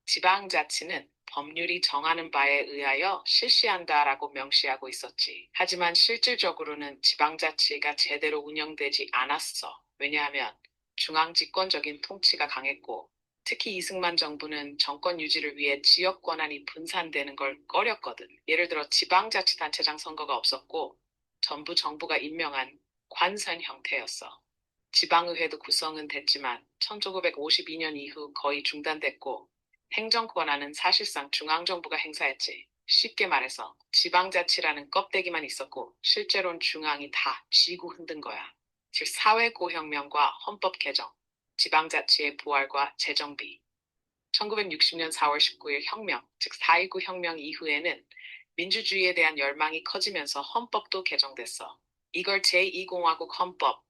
지방자치는 법률이 정하는 바에 의하여 실시한다라고 명시하고 있었지. 하지만 실질적으로는 지방자치가 제대로 운영되지 않았어. 왜냐하면 중앙집권적인 통치가 강했고, 특히 이승만 정부는 정권 유지를 위해 지역 권한이 분산되는 걸 꺼렸거든. 예를 들어 지방자치단체장 선거가 없었고, 전부 정부가 임명한 관선 형태였어. 지방의회도 구성은 됐지만 1952년 이후 거의 중단됐고, 행정 권한은 사실상 중앙정부가 행사했지. 쉽게 말해서 지방자치라는 껍데기만 있었고 실제로는 중앙이 다 쥐고 흔든 거야. 즉 사회고혁명과 헌법 개정, 지방자치의 부활과 재정비. 1960년 4월 19일 혁명, 즉 4.19 혁명 이후에는 민주주의에 대한 열망이 커지면서 헌법도 개정됐어. 이걸 제2공화국 헌법,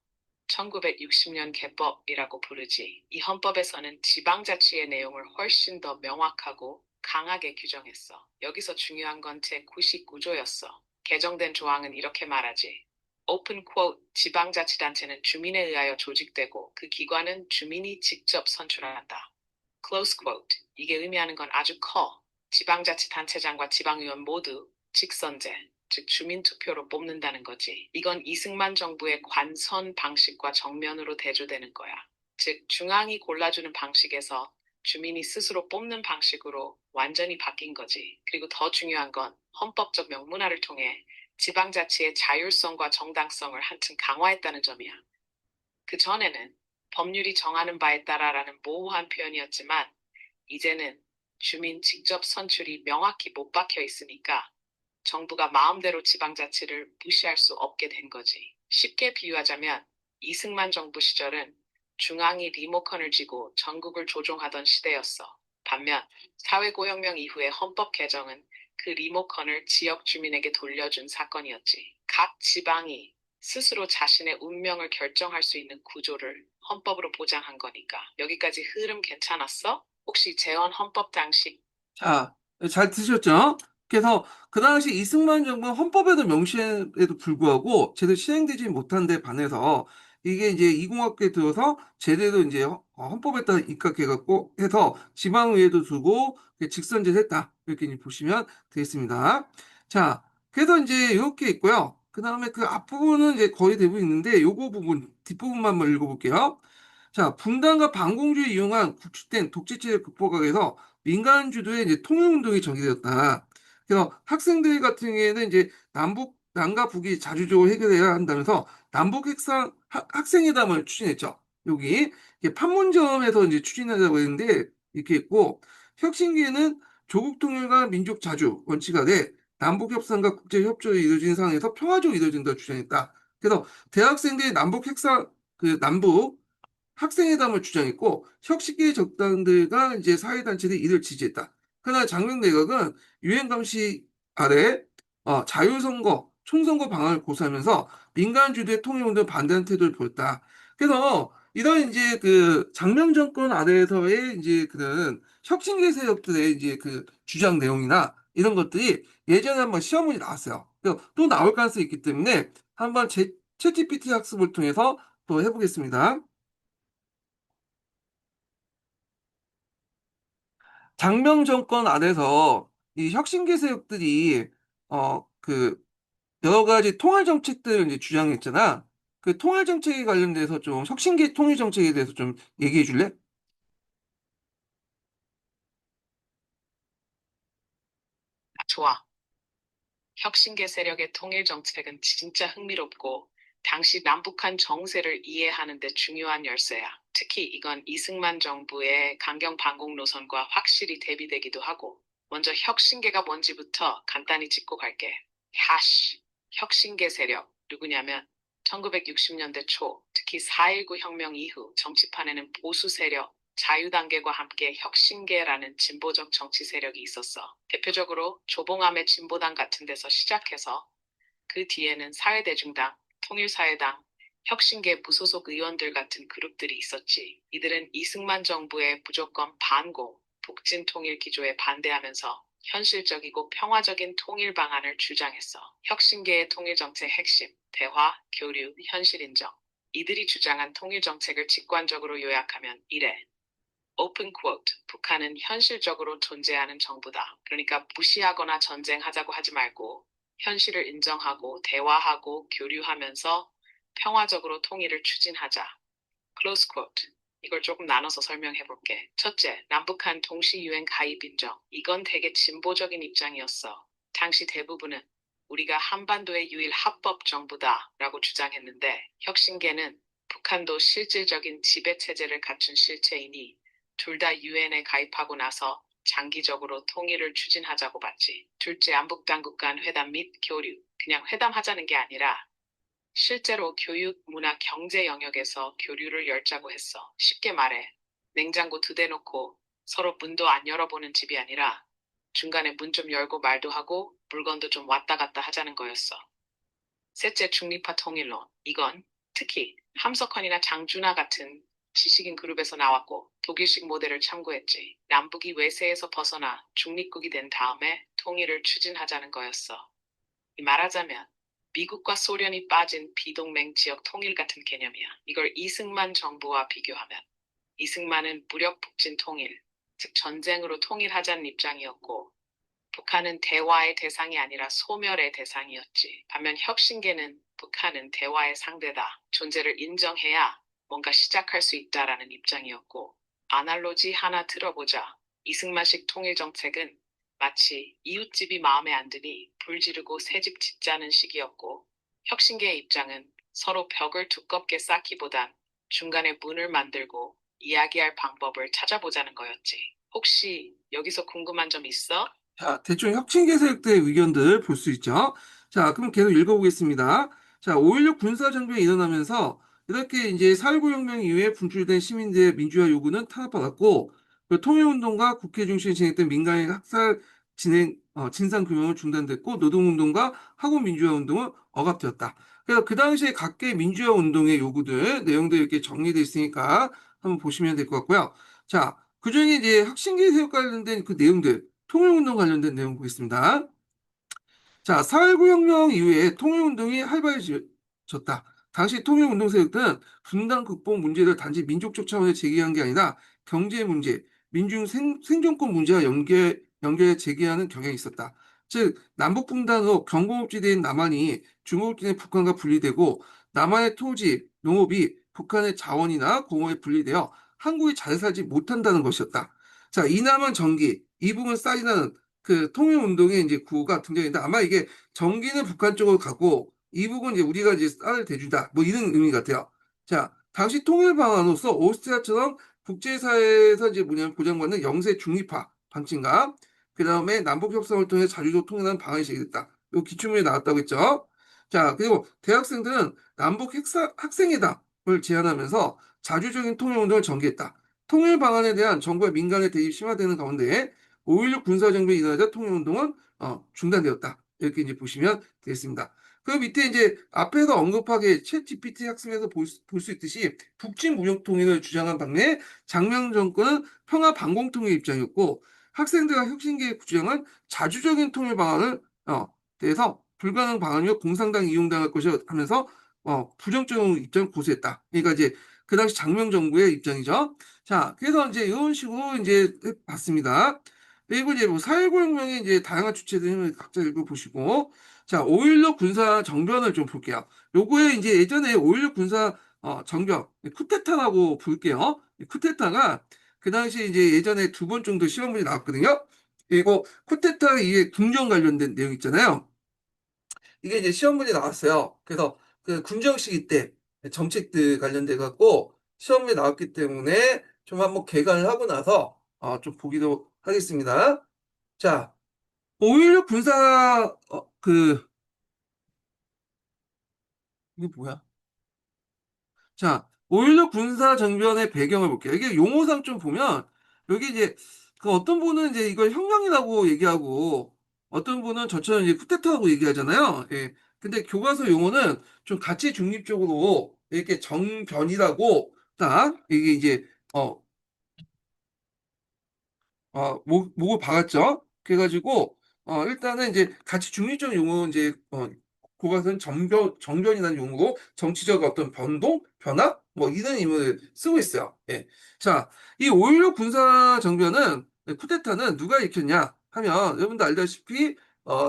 1960년 개법이라고 부르지. 이 헌법에서는 지방자치의 내용을 훨씬 더 명확하고 강하게 규정했어. 여기서 중요한 건 제99조였어. 개정된 조항은 이렇게 말하지. 오픈 쿼트 지방자치단체는 주민에 의하여 조직되고 그 기관은 주민이 직접 선출한다. 클로즈 쿼트 이게 의미하는 건 아주 커. 지방자치단체장과 지방의원 모두 직선제, 즉 주민투표로 뽑는다는 거지. 이건 이승만 정부의 관선 방식과 정면으로 대조되는 거야. 즉 중앙이 골라주는 방식에서 주민이 스스로 뽑는 방식으로 완전히 바뀐 거지. 그리고 더 중요한 건 헌법적 명문화를 통해 지방자치의 자율성과 정당성을 한층 강화했다는 점이야. 그 전에는 법률이 정하는 바에 따라라는 모호한 표현이었지만 이제는 주민 직접 선출이 명확히 못 박혀 있으니까 정부가 마음대로 지방자치를 무시할 수 없게 된 거지. 쉽게 비유하자면 이승만 정부 시절은 중앙이 리모컨을 쥐고 전국을 조종하던 시대였어. 반면 사회고혁명 이후의 헌법 개정은 그 리모컨을 지역 주민에게 돌려준 사건이었지. 각 지방이 스스로 자신의 운명을 결정할 수 있는 구조를 헌법으로 보장한 거니까. 여기까지 흐름 괜찮았어? 혹시 재헌 헌법 당시 자, 잘 들으셨죠? 그래서 그 당시 이승만 정부는 헌법에도 명시에도 불구하고 제대로 시행되지 못한 데 반해서 이게 이제 이공화국에 들어서 제대로 이제 헌법에 따라 입각해갖고 해서 지방의회도 두고 직선제를 했다. 이렇게 이제 보시면 되겠습니다. 자, 그래서 이제 이렇게 있고요. 그 다음에 그 앞부분은 이제 거의 대부분 있는데 요거 부분, 뒷부분만 한번 읽어볼게요. 자, 분단과 반공주의 이용한 구축된 독재체를 극복하기 위해서 민간 주도의 이제 통일운동이 전개되었다. 그래서 학생들 같은 경우에는 이제 남과 북이 자주적으로 해결해야 한다면서 남북 학생회담을 추진했죠. 여기 이게 판문점에서 이제 추진하자고 했는데 이렇게 있고 혁신기에는 조국 통일과 민족 자주 원칙 아래 남북 협상과 국제 협조가 이루어진 상황에서 평화적으로 이루어진다 주장했다. 그래서 대학생들이 남북 학생회담을 주장했고 혁신계 정당들과 이제 사회단체들이 이를 지지했다. 그러나 장명 내각은 유엔 감시 아래 자유선거, 총선거 방안을 고수하면서 민간 주도의 통일운동 반대하는 태도를 보였다. 그래서 이런 이제 그 장명 정권 아래에서의 이제 그런 혁신계 세력들의 이제 그 주장 내용이나 이런 것들이 예전에 한번 시험문이 나왔어요. 그래서 또 나올 가능성이 있기 때문에 한번 챗GPT 학습을 통해서 또 해보겠습니다. 장명 정권 안에서 이 혁신계 세력들이 그 여러 가지 통일 정책들을 이제 주장했잖아. 그 통일 정책에 관련돼서 좀 혁신계 통일 정책에 대해서 좀 얘기해 줄래? 좋아. 혁신계 세력의 통일 정책은 진짜 흥미롭고 당시 남북한 정세를 이해하는 데 중요한 열쇠야. 특히 이건 이승만 정부의 강경 반공 노선과 확실히 대비되기도 하고. 먼저 혁신계가 뭔지부터 간단히 짚고 갈게. 혁신계 세력 누구냐면 1960년대 초, 특히 4.19 혁명 이후 정치판에는 보수 세력, 자유단계과 함께 혁신계라는 진보적 정치 세력이 있었어. 대표적으로 조봉암의 진보당 같은 데서 시작해서 그 뒤에는 사회대중당, 통일사회당, 혁신계 무소속 의원들 같은 그룹들이 있었지. 이들은 이승만 정부의 무조건 반공, 북진 통일 기조에 반대하면서 현실적이고 평화적인 통일 방안을 주장했어. 혁신계의 통일 정책 핵심, 대화, 교류, 현실 인정. 이들이 주장한 통일 정책을 직관적으로 요약하면 이래. 오픈 쿼트, 북한은 현실적으로 존재하는 정부다. 그러니까 무시하거나 전쟁하자고 하지 말고 현실을 인정하고 대화하고 교류하면서 평화적으로 통일을 추진하자. 클로스 쿼트. 이걸 조금 나눠서 설명해 볼게. 첫째, 남북한 동시 유엔 가입 인정. 이건 되게 진보적인 입장이었어. 당시 대부분은 우리가 한반도의 유일 합법 정부다라고 주장했는데 혁신계는 북한도 실질적인 지배체제를 갖춘 실체이니 둘 다 유엔에 가입하고 나서 장기적으로 통일을 추진하자고 봤지. 둘째, 안북당국 간 회담 및 교류. 그냥 회담하자는 게 아니라 실제로 교육, 문화, 경제 영역에서 교류를 열자고 했어. 쉽게 말해, 냉장고 2대 놓고 서로 문도 안 열어보는 집이 아니라 중간에 문 좀 열고 말도 하고 물건도 좀 왔다 갔다 하자는 거였어. 셋째, 중립화 통일론. 이건 특히 함석헌이나 장준하 같은 지식인 그룹에서 나왔고 독일식 모델을 참고했지. 남북이 외세에서 벗어나 중립국이 된 다음에 통일을 추진하자는 거였어. 말하자면 미국과 소련이 빠진 비동맹 지역 통일 같은 개념이야. 이걸 이승만 정부와 비교하면 이승만은 무력 북진 통일, 즉 전쟁으로 통일하자는 입장이었고 북한은 대화의 대상이 아니라 소멸의 대상이었지. 반면 혁신계는 북한은 대화의 상대다. 존재를 인정해야 뭔가 시작할 수 있다라는 입장이었고 아날로지 하나 들어보자. 이승만식 통일 정책은 마치 이웃집이 마음에 안 드니 불 지르고 새집 짓자는 식이었고 혁신계의 입장은 서로 벽을 두껍게 쌓기보단 중간에 문을 만들고 이야기할 방법을 찾아보자는 거였지. 혹시 여기서 궁금한 점 있어? 자, 대충 혁신계 세력들의 의견들 볼 수 있죠. 자, 그럼 계속 읽어보겠습니다. 자, 5.16 군사정변이 일어나면서 이렇게 이제 4.19 혁명 이후에 분출된 시민들의 민주화 요구는 탄압받았고, 그 통일운동과 국회 중심에 진행됐던 민간인 학살 진상 규명은 중단됐고, 노동운동과 학원민주화 운동은 억압되었다. 그래서 그 당시에 각계 민주화 운동의 요구들, 내용들이 이렇게 정리되어 있으니까 한번 보시면 될 것 같고요. 자, 그 중에 이제 학신기 세력 관련된 그 내용들, 통일운동 관련된 내용 보겠습니다. 자, 4.19 혁명 이후에 통일운동이 활발해졌다. 당시 통일운동 세력들은 분단 극복 문제를 단지 민족적 차원에 제기한 게 아니라 경제 문제, 민중 생존권 문제와 연결해 제기하는 경향이 있었다. 즉, 남북 분단으로 경공업지대인 남한이 중국진의 북한과 분리되고 남한의 토지, 농업이 북한의 자원이나 공업에 분리되어 한국이 잘 살지 못한다는 것이었다. 자, 이남한 전기, 이북은 쌀이라는 그 통일운동의 이제 구호가 등장했는데 아마 이게 전기는 북한 쪽으로 가고 이북은 이제 우리가 이제 쌀을 대주다 뭐 이런 의미 같아요. 자, 당시 통일 방안으로서 오스트리아처럼 국제사회에서 이제 뭐냐면 보장받는 영세 중립화 방침과 그 다음에 남북 협상을 통해 자주적 통일하는 방안이 제기됐다. 요 기출문제 나왔다고 했죠. 자, 그리고 대학생들은 남북 학생회담을 제안하면서 자주적인 통일운동을 전개했다. 통일 방안에 대한 정부와 민간의 대립이 심화되는 가운데 5.16 군사정변이 일어나자 통일운동은 중단되었다. 이렇게 이제 보시면 되겠습니다. 그 밑에 이제 앞에서 언급하게 챗 GPT 학습에서 볼 수 있듯이 북진 무역 통일을 주장한 반면에 장명 정권은 평화 반공 통일 입장이었고 학생들과 혁신계의 주장은 자주적인 통일 방안을 대해서 불가능 방안이며 공산당 이용당할 것이라 하면서 부정적인 입장을 고수했다. 그러니까 이제 그 당시 장명 정부의 입장이죠. 자, 그래서 이제 이런 식으로 이제 봤습니다. 그리고 이제 뭐 4.19 혁명의 이제 다양한 주체들을 각자 읽어보시고, 자, 5.16 군사 정변을 좀 볼게요. 요거에 이제 예전에 5.16 군사 정변, 쿠데타라고 볼게요. 이 쿠데타가 그 당시 이제 예전에 두 번 정도 시험문이 나왔거든요. 그리고 쿠데타 이게 궁정 관련된 내용 있잖아요. 이게 이제 시험 문제 나왔어요. 그래서 그 군정 시기 때 정책들 관련돼 갖고 시험 문제 나왔기 때문에 좀 한번 개관을 하고 나서 좀 보기도 하겠습니다. 자, 5.16 군사 이게 뭐야? 자, 5.16 군사정변의 배경을 볼게요. 이게 용어상 좀 보면, 여기 이제, 그 어떤 분은 이제 이걸 혁명이라고 얘기하고, 어떤 분은 저처럼 이제 쿠데타라고 얘기하잖아요. 예. 근데 교과서 용어는 좀 가치 중립적으로 이렇게 정변이라고 딱, 이게 이제, 어, 목을 박았죠. 그래가지고, 일단은 이제 가치 중립적 용어, 이제, 그것은 정변이라는 용어로 정치적 어떤 변동, 변화, 뭐 이런 의미를 쓰고 있어요. 예. 자, 이 5.16 군사 정변은, 쿠데타는 누가 일으켰냐 하면, 여러분도 알다시피,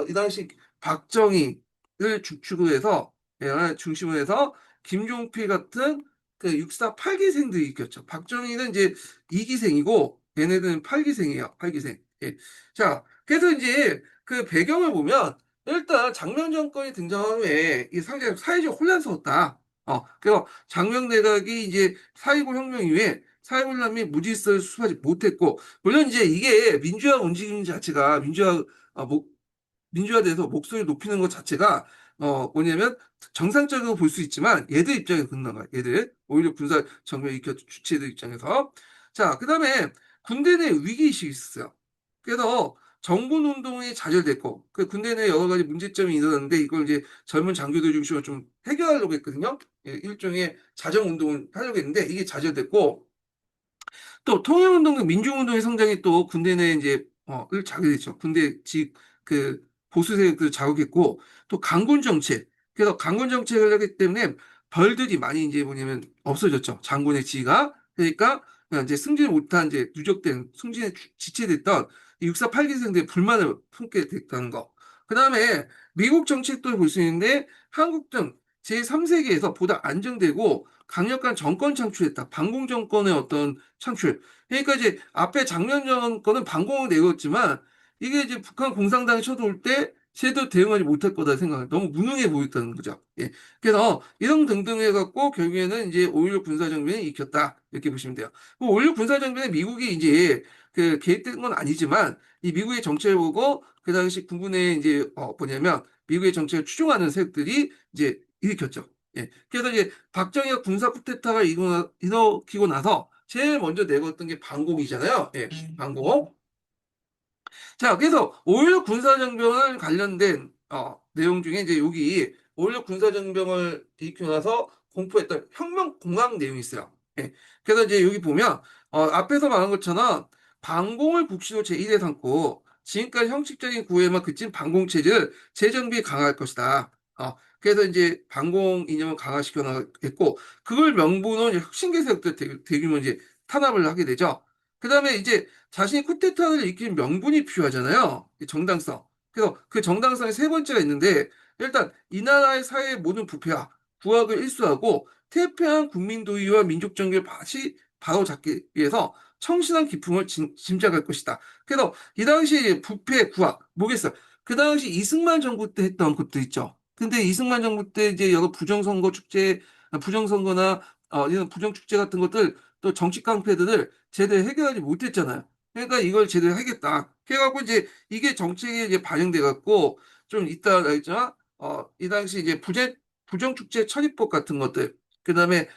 이 당시 박정희를 주축으로 해서, 중심으로 해서, 김종필 같은 그 육사 8기생들이 일으켰죠. 박정희는 이제 2기생이고, 얘네들은 8기생이에요. 8기생. 예. 자, 그래서 이제 그 배경을 보면 일단 장명 정권이 등장한 후에 이 상당히 사회적 혼란스럽다. 그래서 장명 내각이 이제 4.19 혁명 이후에 사회혼란 및 무질서를 수습하지 못했고, 물론 이제 이게 민주화 움직임 자체가 민주화돼서 목소리를 높이는 것 자체가 뭐냐면 정상적으로 볼 수 있지만 얘들 입장에서 그런 거야. 얘들 오히려 군사 정변 일으켰 주체들 입장에서 자 그다음에 군대 내 위기 의식이 있었어요. 그래서 정군 운동이 좌절됐고 그 군대 내 여러 가지 문제점이 일어났는데 이걸 이제 젊은 장교들 중심으로 좀 해결하려고 했거든요. 예, 일종의 자정 운동을 하려고 했는데 이게 좌절됐고 또 통일운동과 민주운동의 성장이 또 군대 내 이제 을 자극했죠. 군대 그 보수 세력들을 자극했고 또 강군 정책. 그래서 강군 정책을 하기 때문에 벌들이 많이 이제 뭐냐면 없어졌죠. 장군의 지위가. 그러니까 그냥 이제 승진을 못한 이제 누적된 승진에 지체됐던 648기생들의 불만을 품게 됐다는 거. 그다음에 미국 정책도 볼 수 있는데 한국 등 제3세계에서 보다 안정되고 강력한 정권 창출했다. 반공 정권의 어떤 창출. 그러니까 이제 앞에 장면 정권은 반공을 내었지만 이게 이제 북한 공산당이 쳐들어올 때 제대로 대응하지 못할 거다 생각을 너무 무능해 보였다는 거죠. 예. 그래서 이런 등등 해갖고 결국에는 이제 5.16 군사정변이 익혔다. 이렇게 보시면 돼요. 5.16 군사정변에 미국이 이제 그 개입된 건 아니지만 이 미국의 정책을 보고 그 당시 군군의 이제 뭐냐면 미국의 정책을 추종하는 세력들이 이제 일으켰죠. 예. 그래서 이제 박정희가 군사 쿠데타가 일으키고 나서 제일 먼저 내걸었던 게 반공이잖아요. 예, 반공. 자, 그래서 5.16 군사정병을 관련된 내용 중에 이제 여기 5.16 군사정병을 일으키고 나서 공포했던 혁명공학 내용이 있어요. 예. 그래서 이제 여기 보면 앞에서 말한 것처럼 반공을 국시로 제1에 삼고 지금까지 형식적인 구호에만 그친 반공체제를 재정비에 강화할 것이다. 그래서 이제 반공 이념을 강화시켜 나가겠고 그걸 명분으로 이제 혁신계 세력들 대규모 이제 탄압을 하게 되죠. 그 다음에 이제 자신이 쿠데타를 일으킨 명분이 필요하잖아요. 정당성. 그래서 그 정당성의 세 번째가 있는데 일단 이 나라의 사회의 모든 부패와 부악을 일수하고 태평한 국민 도의와 민족 정결을 다시 바로잡기 위해서 청신한 기풍을 짐작할 것이다. 그래서 이 당시 부패, 구악, 뭐겠어요? 그 당시 이승만 정부 때 했던 것도 있죠. 근데 이승만 정부 때 이제 여러 부정선거 축제, 부정선거나 이런 부정축제 같은 것들 또 정치 깡패들을 제대로 해결하지 못했잖아요. 그러니까 이걸 제대로 하겠다. 그래갖고 이제 이게 정책에 이제 반영돼 갖고 좀 이따 알죠? 이 당시 이제 부정축제 처리법 같은 것들, 그 다음에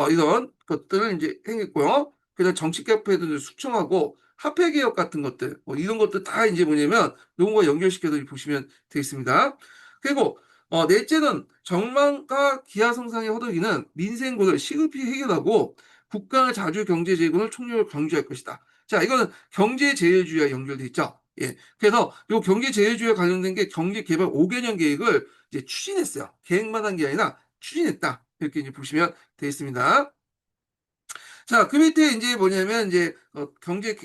이런 것들을 이제 행했고요. 그다음 정치 카페도 숙청하고 화폐 개혁 같은 것들, 뭐 이런 것들 다 이제 뭐냐면 요거와 연결시켜서 보시면 되겠습니다. 그리고 넷째는 정망과 기하성상의 허덕이는 민생고를 시급히 해결하고 국가 자주 경제 재건을 총력을 강조할 것이다. 자, 이거는 경제 제일주의와 연결돼 있죠. 예. 그래서 요 경제 제일주의와 관련된 게 경제 개발 5개년 계획을 이제 추진했어요. 계획만 한 게 아니라 추진했다. 이렇게 이제 보시면 되겠습니다. 자, 그 밑에 이제 뭐냐면 이제 경제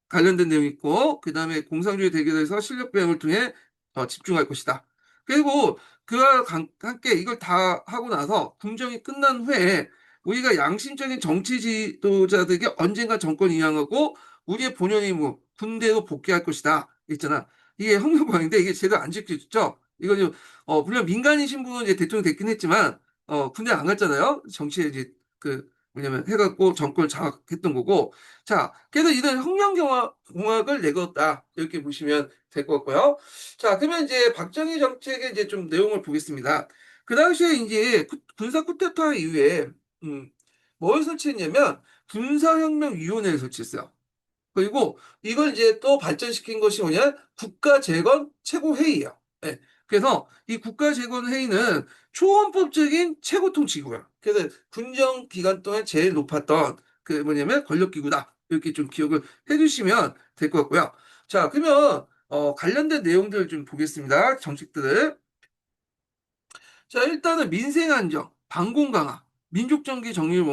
관련된 내용이 있고 그다음에 공상주의 대결에서 실력 배움을 통해 집중할 것이다. 그리고 그와 함께 이걸 다 하고 나서 궁정이 끝난 후에 우리가 양심적인 정치 지도자들에게 언젠가 정권 이양하고 우리의 본연의 임무 군대로 복귀할 것이다. 있잖아. 이게 헌금방인데 이게 제대로 안 지켜졌죠. 이거 좀 물론 민간인 신분은 이제 대통령 됐긴 했지만 군대 안 갔잖아요. 정치에 이제 그 왜냐면 해갖고 정권을 장악했던 거고. 자, 그래서 이런 혁명공학을 내걸었다. 이렇게 보시면 될 것 같고요. 자, 그러면 이제 박정희 정책의 이제 좀 내용을 보겠습니다. 그 당시에 이제 군사 쿠데타 이후에, 뭘 설치했냐면, 군사혁명위원회를 설치했어요. 그리고 이걸 이제 또 발전시킨 것이 뭐냐? 국가재건 최고회의예요. 예. 그래서 이 국가재건회의는 초헌법적인 최고통치기구야. 그래서 군정 기간 동안 제일 높았던 그 뭐냐면 권력기구다. 이렇게 좀 기억을 해주시면 될 것 같고요. 자, 그러면 관련된 내용들 좀 보겠습니다. 정책들을. 자, 일단은 민생 안정, 반공 강화, 민족 정기 정리를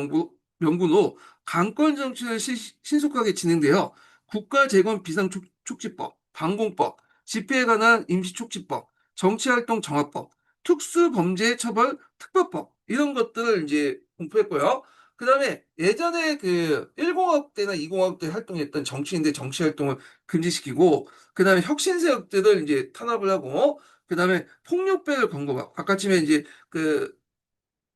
명분으로 강권 정치를 신속하게 진행되어 국가 재건 비상 촉진법, 반공법, 집회에 관한 임시 촉진법, 정치활동 정화법, 특수범죄 처벌 특별법 이런 것들을 이제 공포했고요. 그다음에 예전에 그 1공화국 때나 2공화국 때 활동했던 정치인들 정치 활동을 금지시키고 그다음에 혁신 세력들을 이제 탄압을 하고 그다음에 폭력배를 권고가 아까 전에 이제 그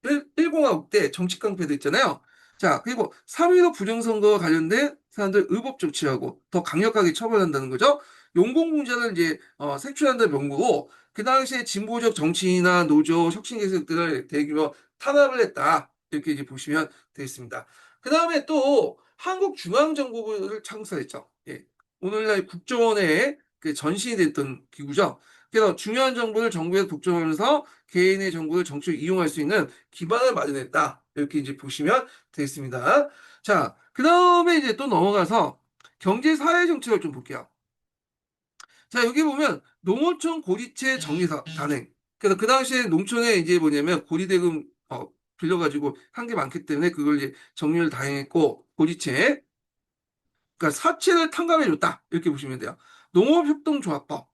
1공화국 때 정치 깡패도 있잖아요. 자, 그리고 3.15 부정선거 관련된 사람들 의법 조치하고 더 강력하게 처벌한다는 거죠. 용공공자를 이제 색출한다는 명목으로 그 당시에 진보적 정치인이나 노조, 혁신계 세력들을 대규모 탄압을 했다. 이렇게 이제 보시면 되겠습니다. 그 다음에 또 한국중앙정보부를 창설했죠. 예. 오늘날 국정원의 그 전신이 됐던 기구죠. 그래서 중요한 정보를 정부에서 독점하면서 개인의 정보를 정치로 이용할 수 있는 기반을 마련했다. 이렇게 이제 보시면 되겠습니다. 자, 그 다음에 이제 또 넘어가서 경제 사회 정책을 좀 볼게요. 자, 여기 보면 농어촌 고리채 정리사 단행. 그래서 그 당시에 농촌에 이제 뭐냐면 고리대금 빌려가지고 한 게 많기 때문에 그걸 이제 정리를 다행했고 고리채 그러니까 사채를 탕감해줬다. 이렇게 보시면 돼요. 농업협동조합법.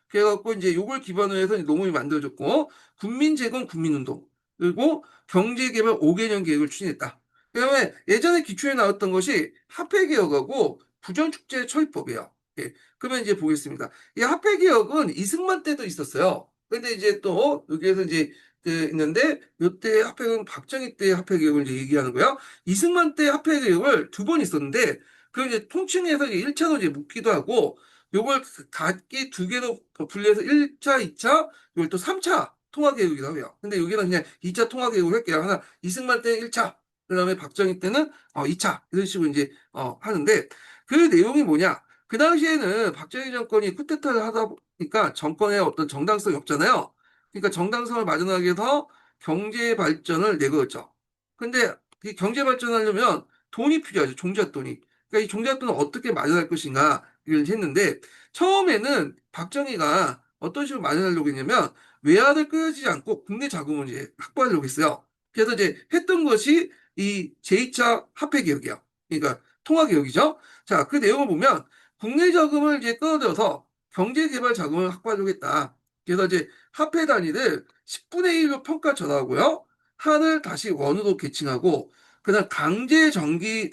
그래갖고 이제 요걸 기반으로 해서 농업이 만들어졌고, 국민재건 국민운동. 그리고 경제개발 5개년 계획을 추진했다. 그다음에 예전에 기초에 나왔던 것이 화폐개혁하고 부정축제 처리법이에요. 예. 그러면 이제 보겠습니다. 이 화폐개혁은 이승만 때도 있었어요. 근데 이제 또 여기에서 이제 그 있는데 요때 화폐개혁은 박정희 때 화폐개혁을 이제 얘기하는 거예요. 이승만 때 화폐개혁을 두 번 있었는데 그 이제 통칭해서 1차로 이제 묻기도 하고 요걸 각기 두 개로 분리해서 1차, 2차, 이걸 또 3차 통화개혁이라고 해요. 근데 여기는 그냥 2차 통화개혁을 할게요. 하나, 이승만 때는 1차, 그 다음에 박정희 때는 2차, 이런 식으로 이제 하는데, 그 내용이 뭐냐? 그 당시에는 박정희 정권이 쿠데타를 하다 보니까 정권에 어떤 정당성이 없잖아요. 그러니까 정당성을 마련하기 위해서 경제 발전을 내걸었죠. 근데 이 경제 발전하려면 돈이 필요하죠. 종잣돈이. 그러니까 이 종잣돈을 어떻게 마련할 것인가 이걸 했는데 처음에는 박정희가 어떤 식으로 마련하려고 했냐면 외환을 끌지 않고 국내 자금을 이제 확보하려고 했어요. 그래서 이제 했던 것이 이 제2차 화폐 개혁이야. 그러니까 통화 개혁이죠. 자, 그 내용을 보면 국내 자금을 이제 끌어들여서 경제 개발 자금을 확보하려고 했다. 그래서 이제 화폐 단위를 10분의 1로 평가 전하고요. 한을 다시 원으로 계층하고 그다음 강제 정기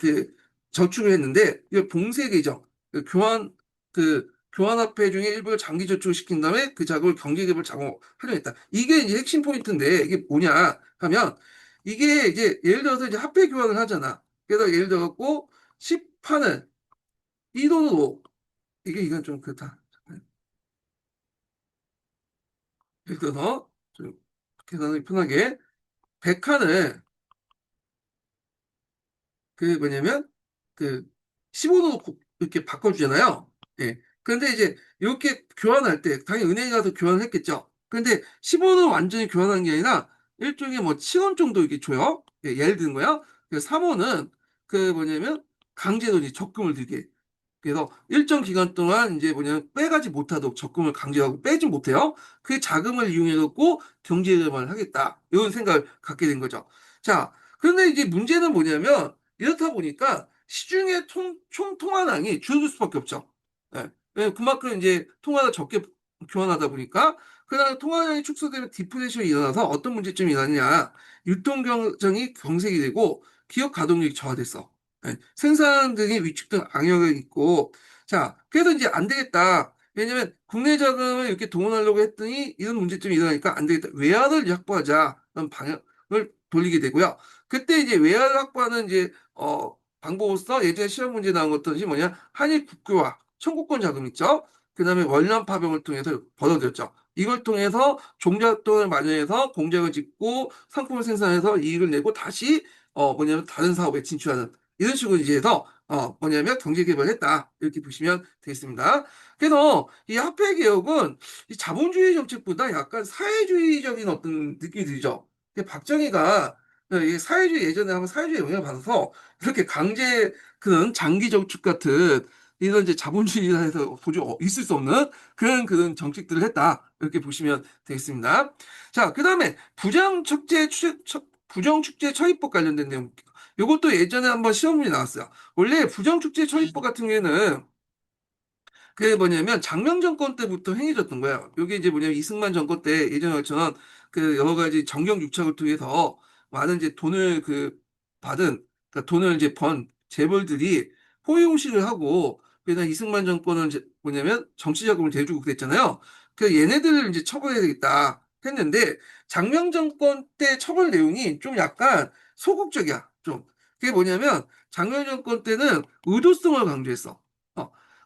저축을 했는데 이걸 봉쇄 계정 교환화폐 중에 일부를 장기 저축시킨 다음에 그 자금을 경제개발 자금으로 활용했다. 이게 이제 핵심 포인트인데 이게 뭐냐 하면 이게 이제 예를 들어서 이제 화폐 교환을 하잖아. 그래서 예를 들어갖고 10판을 이 돈으로 이건 좀 그렇다. 예를 들어서 좀 계산하기 편하게 100칸을 그 뭐냐면 그 15도 이렇게 바꿔주잖아요. 예. 그런데 이제 이렇게 교환할 때 당연히 은행에 가서 교환을 했겠죠. 근데 15는 완전히 교환한 게 아니라 일종의 뭐 7원 정도 이렇게 줘요. 예, 예를 드는 거야. 3원은 그 뭐냐면 강제로 이제 적금을 들게. 그래서 일정 기간 동안 이제 뭐냐면 빼가지 못하도록 적금을 강제하고 빼지 못해요. 그 자금을 이용해 갖고 경제 개발을 하겠다. 이런 생각을 갖게 된 거죠. 자, 그런데 이제 문제는 뭐냐면 이렇다 보니까 시중에 총 통화량이 줄어들 수밖에 없죠. 예. 그만큼 이제 통화가 적게 교환하다 보니까 그다음 통화량이 축소되면 디플레이션이 일어나서 어떤 문제점이 일어나냐. 유통 경쟁이 경색이 되고 기업 가동력이 저하됐어. 예, 생산 등의 위축 등 악영향이 있고, 자, 그래서 이제 안 되겠다. 왜냐면 국내 자금을 이렇게 동원하려고 했더니 이런 문제점이 일어나니까 안 되겠다. 외환을 확보하자. 그런 방향을 돌리게 되고요. 그때 이제 외환을 확보하는 이제, 방법으로서 예전에 시험 문제 나온 것들이 뭐냐. 한일 국교화, 청구권 자금 있죠? 그 다음에 월남 파병을 통해서 벌어들였죠. 이걸 통해서 종잣돈을 마련해서 공장을 짓고 상품을 생산해서 이익을 내고 다시 뭐냐면 다른 사업에 진출하는 이런 식으로 이제 해서 뭐냐면 경제 개발을 했다. 이렇게 보시면 되겠습니다. 그래서 이 화폐 개혁은 이 자본주의 정책보다 약간 사회주의적인 어떤 느낌이 들죠. 근데 박정희가 이 사회주의 예전에 한번 사회주의 영향을 받아서 이렇게 강제 그런 장기 저축 같은 이런 이제 자본주의에서 도저히 있을 수 없는 그런 정책들을 했다. 이렇게 보시면 되겠습니다. 자, 그다음에 부정축제 처리법 관련된 내용 요것도 예전에 한번 시험 문제 나왔어요. 원래 부정축제 처리법 같은 경우에는 그게 뭐냐면 장명 정권 때부터 행해졌던 거예요. 이게 이제 뭐냐면 이승만 정권 때 예전처럼 그 여러 가지 정경 유착을 통해서 많은 이제 돈을 받은 그러니까 돈을 이제 번 재벌들이 호의호식을 하고 그다음 이승만 정권은 이제 뭐냐면 정치 자금을 대주고 그랬잖아요. 그래서 얘네들을 이제 처벌해야 되겠다 했는데 장명 정권 때 처벌 내용이 좀 약간 소극적이야. 좀 그게 뭐냐면 장명 정권 때는 의도성을 강조했어.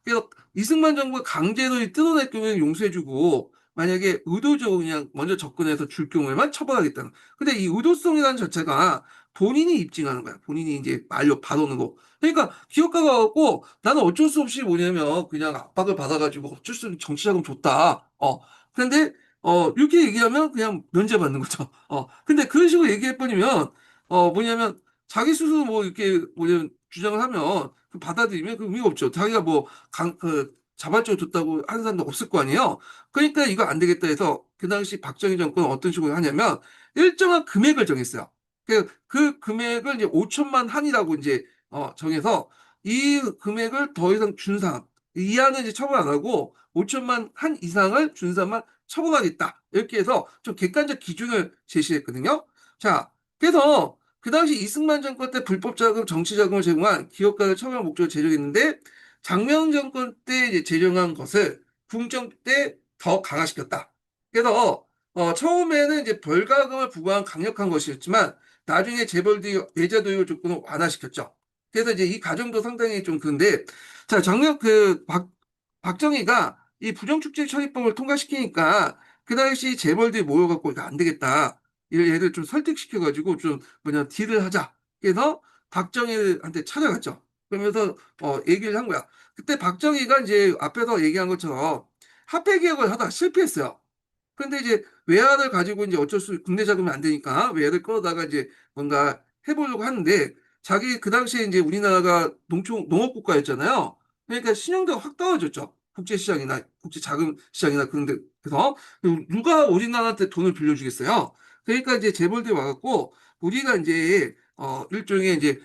그래서 이승만 정부가 강제로 뜯어낼 경우에 용서해주고 만약에 의도적으로 그냥 먼저 접근해서 줄 경우에만 처벌하겠다는. 근데 이 의도성이라는 자체가 본인이 입증하는 거야. 본인이 이제 말로 받아오는 거. 그러니까 기업가가 갖고 나는 어쩔 수 없이 뭐냐면 그냥 압박을 받아가지고 어쩔 수 없이 정치자금 줬다. 근데 이렇게 얘기하면 그냥 면제받는 거죠. 근데 그런 식으로 얘기해버리면 뭐냐면 자기 스스로 뭐 이렇게 뭐냐면 주장을 하면 받아들이면 그 의미가 없죠. 자기가 뭐 자발적으로 줬다고 하는 사람도 없을 거 아니에요. 그러니까 이거 안 되겠다 해서 그 당시 박정희 정권은 어떤 식으로 하냐면 일정한 금액을 정했어요. 그 금액을 이제 5천만 한이라고 이제 정해서 이 금액을 더 이상 준 사람 이하는 이제 처벌 안 하고 5천만 한 이상을 준 사람만 처벌하겠다. 이렇게 해서 좀 객관적 기준을 제시했거든요. 자, 그래서 그 당시 이승만 정권 때 불법 자금, 정치 자금을 제공한 기업가를 처벌할 목적으로 제정했는데 장명 정권 때 이제 제정한 것을 궁정 때 더 강화시켰다. 그래서 처음에는 이제 벌가금을 부과한 강력한 것이었지만 나중에 재벌들이 예자 도입 조건을 완화시켰죠. 그래서 이제 이 과정도 상당히 좀 그런데 자 박정희가 이 부정축제 처리법을 통과시키니까 그 당시 재벌들이 모여갖고 이거 안 되겠다. 얘를 좀 설득시켜가지고 좀 딜을 하자. 그래서 박정희한테 찾아갔죠. 그러면서 얘기를 한 거야. 그때 박정희가 이제 앞에서 얘기한 것처럼 화폐 개혁을 하다 실패했어요. 근데 이제 외화를 가지고 이제 어쩔 수 국내 자금이 안 되니까 외화를 끌어다가 이제 뭔가 해보려고 하는데 자기 그 당시에 이제 우리나라가 농업 국가였잖아요. 그러니까 신용도가 확 떨어졌죠. 국제 시장이나 국제 자금 시장이나 그런 데. 그래서 누가 우리나라한테 돈을 빌려주겠어요. 그러니까 이제 재벌들이 와갖고 우리가 이제 일종의 이제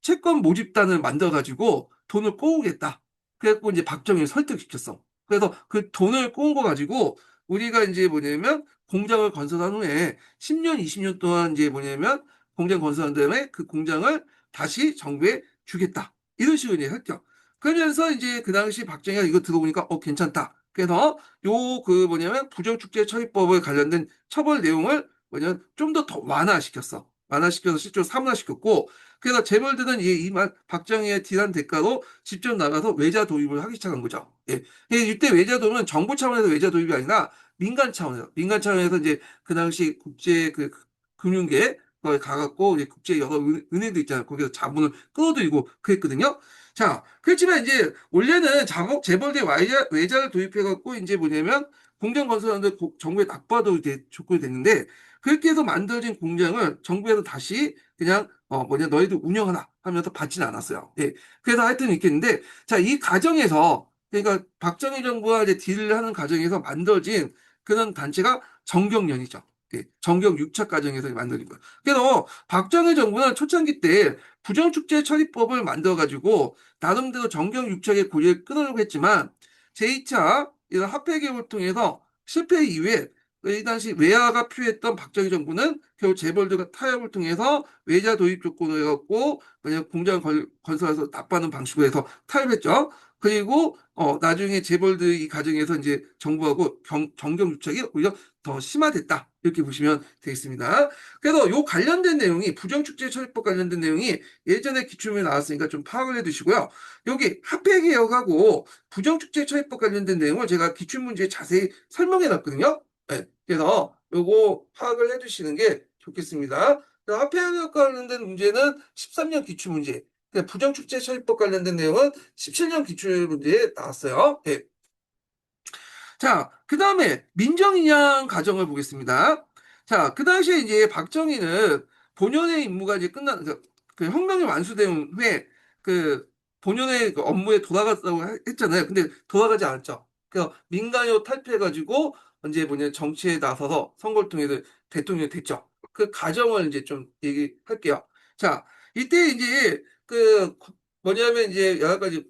채권 모집단을 만들어 가지고 돈을 꼬우겠다. 그래갖고 이제 박정희를 설득시켰어. 그래서 그 돈을 꼬은 거 가지고 우리가 이제 뭐냐면 공장을 건설한 후에 10년, 20년 동안 이제 뭐냐면 공장 건설한 다음에 그 공장을 다시 정부에 주겠다. 이런 식으로 이제 했죠. 그러면서 이제 그 당시 박정희가 이거 들어보니까 괜찮다. 그래서 요 그 뭐냐면 부정축제 처리법에 관련된 처벌 내용을 뭐냐면 좀 더 완화시켰어. 완화시켜서 실제로 사문화시켰고 그래서 재벌들은 이말 박정희의 딜한 대가로 직접 나가서 외자 도입을 하기 시작한 거죠. 예. 이때 외자 도입은 정부 차원에서 외자 도입이 아니라 민간 차원에서 이제 그 당시 국제 그 금융계 거기 가갖고 이제 국제 여러 은행도 있잖아요. 거기서 자본을 끌어들이고 그랬거든요. 자, 그렇지만 이제 원래는 재벌들이 외자를 도입해갖고 이제 뭐냐면 공장 건설하는데 정부에 납부하도 조건이 됐는데 그렇게 해서 만들어진 공장을 정부에서 다시 그냥 너희들 운영하라 하면서 받지는 않았어요. 예. 그래서 하여튼 있겠는데 자, 이 과정에서 그러니까 박정희 정부와 이제 딜을 하는 과정에서 만들어진 그런 단체가 정경련이죠. 예, 정경 6차 과정에서 만들어진 거예요. 그래서 박정희 정부는 초창기 때 부정축제 처리법을 만들어가지고 나름대로 정경 6차의 고리를 끊으려고 했지만 제2차 이런 화폐 개혁을 통해서 실패 이후에 이 당시 외화가 필요했던 박정희 정부는 결국 재벌들과 타협을 통해서 외자 도입 조건을 해갖고 그냥 공장 건설해서 납부하는 방식으로 해서 타협했죠. 그리고 나중에 재벌들 이 과정에서 이제 정부하고 정경 유착이 오히려 더 심화됐다. 이렇게 보시면 되겠습니다. 그래서 요 관련된 내용이 부정축제 처리법 관련된 내용이 예전에 기출문제 나왔으니까 좀 파악을 해두시고요. 여기 화폐 개혁하고 부정축제 처리법 관련된 내용을 제가 기출문제에 자세히 설명해 놨거든요. 네, 그래서 요거 파악을 해두시는 게 좋겠습니다. 화폐 개혁 관련된 문제는 13년 기출문제, 부정축제 처리법 관련된 내용은 17년 기출문제에 나왔어요. 예. 자, 그 다음에 민정인양 과정을 보겠습니다. 자, 그 당시에 이제 박정희는 본연의 임무가 이제 그 혁명이 완수된 후에 그 본연의 그 업무에 돌아갔다고 했잖아요. 근데 돌아가지 않았죠. 그래서 민간으로 탈피해가지고 이제 정치에 나서서 선거를 통해서 대통령이 됐죠. 그 과정을 이제 좀 얘기할게요. 자, 이때 이제 뭐냐면 이제 여러 가지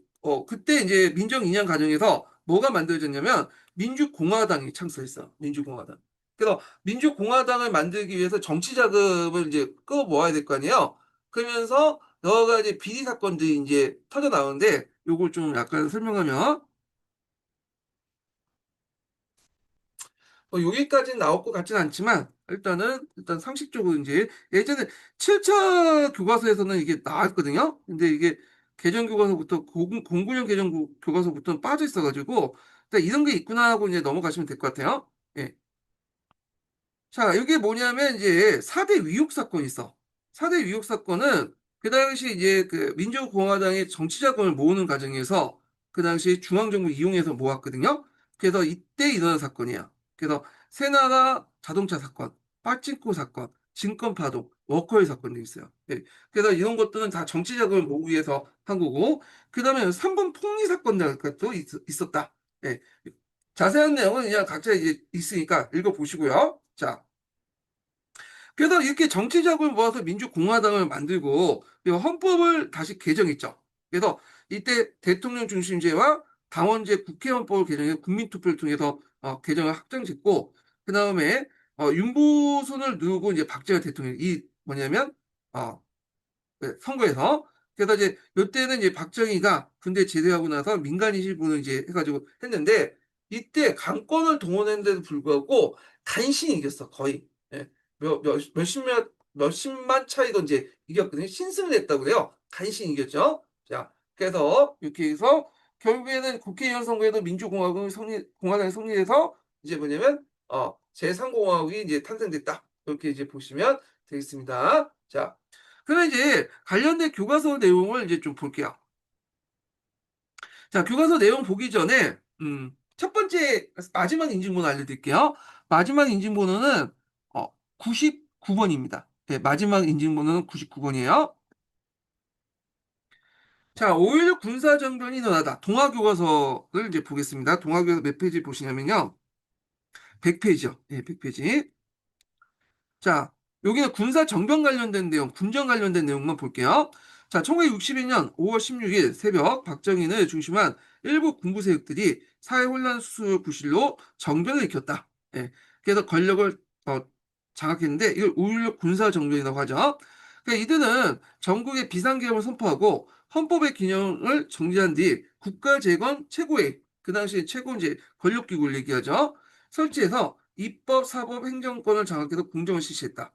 그때 이제 민정인양 과정에서 뭐가 만들어졌냐면 민주공화당이 창설했어. 민주공화당. 그래서 민주공화당을 만들기 위해서 정치 자금을 이제 끌어 모아야 될 거 아니에요. 그러면서 여러 가지 비리 사건들이 이제 터져 나오는데 요걸 좀 약간 설명하면 여기까지는 나올 것 같지는 않지만 일단 상식적으로 이제 예전에 7차 교과서에서는 이게 나왔거든요. 근데 이게 개정 교과서부터 09년 개정 교과서부터는 빠져 있어가지고 일단 이런 게 있구나 하고 이제 넘어가시면 될 것 같아요. 예. 자, 이게 뭐냐면 이제 4대 위육 사건이 있어. 4대 위육 사건은 그 당시 이제 그 민주공화당의 정치 자금을 모으는 과정에서 그 당시 중앙정부 이용해서 모았거든요. 그래서 이때 일어난 사건이야. 그래서 새나라 자동차 사건, 빠찡코 사건, 증권 파동, 워커힐 사건도 있어요. 예. 그래서 이런 것들은 다 정치 자금을 모으기 위해서 한 거고, 그 다음에 3번 폭리 사건도 있었다. 예. 자세한 내용은 그냥 각자 이제 있으니까 읽어보시고요. 자, 그래서 이렇게 정치적을 모아서 민주공화당을 만들고 그리고 헌법을 다시 개정했죠. 그래서 이때 대통령 중심제와 당원제 국회헌법을 개정해 국민투표를 통해서 개정을 확정짓고 그 다음에 윤보선을 누르고 이제 박정희 대통령 이 뭐냐면 어, 네, 선거에서 그래서 이제 이때는 이제 박정희가 군대 제대하고 나서 민간인 실부를 이제 해가지고 했는데 이때 강권을 동원했는데도 불구하고 간신히 이겼어 거의 예. 몇십만 차이도 이제 이겼거든요. 신승을 했다고 그래요. 간신히 이겼죠. 자 그래서 이렇게 해서 결국에는 국회의원 선거에도 공화당이 승리해서 이제 뭐냐면 제3공화국이 이제 탄생됐다. 이렇게 이제 보시면 되겠습니다. 자, 그럼 이제 관련된 교과서 내용을 이제 좀 볼게요. 자, 교과서 내용 보기 전에 첫 번째 마지막 인증번호 알려드릴게요. 마지막 인증번호는 99번입니다. 네, 마지막 인증번호는 99번이에요. 자, 5.16 군사정변이 일어나다. 동아교과서를 이제 보겠습니다. 동아교과서 몇 페이지 보시냐면요. 100페이지요. 네, 100페이지. 자, 여기는 군사 정병 관련된 내용, 군정 관련된 내용만 볼게요. 자, 1962년 5월 16일 새벽 박정희를 중심한 일부 군부 세력들이 사회 혼란 수습 구실로 정변을 일으켰다. 예, 그래서 권력을 장악했는데 이걸 5.16 군사 정변이라고 하죠. 그러니까 이들은 전국의 비상계엄을 선포하고 헌법의 균형을 정지한 뒤 국가재건 최고회, 그 당시 최고 이제 권력기구를 얘기하죠. 설치해서 입법, 사법, 행정권을 장악해서 공정을 실시했다.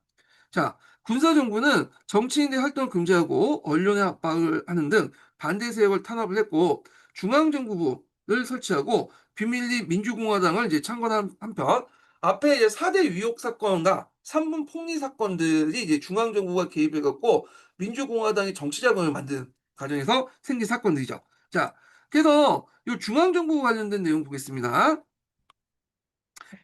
자, 군사정부는 정치인의 활동을 금지하고 언론의 압박을 하는 등 반대 세력을 탄압을 했고 중앙정부부를 설치하고 비밀리 민주공화당을 이제 창건한 한편 앞에 이제 4대 위혹 사건과 3분 폭리 사건들이 이제 중앙정부가 개입해갖고 민주공화당이 정치자금을 만드는 과정에서 생긴 사건들이죠. 자, 그래서 이 중앙정부 관련된 내용 보겠습니다.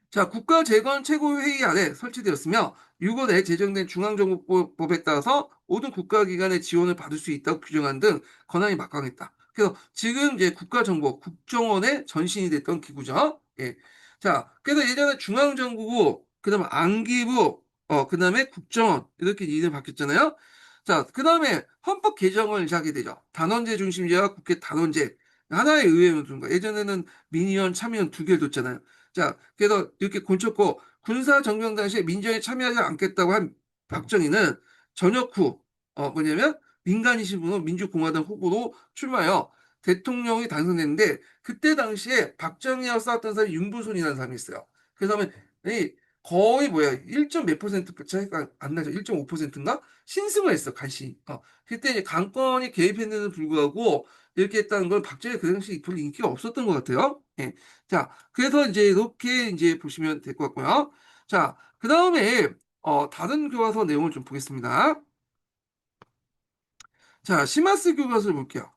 자, 국가재건 최고회의 안에 설치되었으며 6월에 제정된 중앙정부법에 따라서 모든 국가기관의 지원을 받을 수 있다고 규정한 등 권한이 막강했다. 그래서 지금 이제 국가정보, 국정원의 전신이 됐던 기구죠. 예. 자, 그래서 예전에 중앙정부부, 그다음에 안기부, 그다음에 국정원 이렇게 이름을 바뀌었잖아요. 자, 그다음에 헌법 개정을 이제 하게 되죠. 단원제 중심제와 국회 단원제. 하나의 의회만 둔 거야. 예전에는 민의원, 참의원 두 개를 뒀잖아요. 자, 그래서 이렇게 곤쳤고 군사정병 당시에 민정에 참여하지 않겠다고 한 박정희는 전역 후 뭐냐면 민간이신 분은 민주공화당 후보로 출마하여 대통령이 당선됐는데 그때 당시에 박정희와 싸웠던 사람이 윤부손이라는 사람이 있어요. 그 다음에 거의 뭐야 1점 몇 퍼센트 차이가 안 나죠. 1.5%인가? 신승을 했어 간신히. 그때 이제 강권이 개입했는데도 불구하고 이렇게 했다는 건 박정희 그 당시 별로 인기가 없었던 것 같아요. 예. 자, 그래서 이제 이렇게 이제 보시면 될 것 같고요. 자, 그 다음에 다른 교과서 내용을 좀 보겠습니다. 자, 시마스 교과서를 볼게요.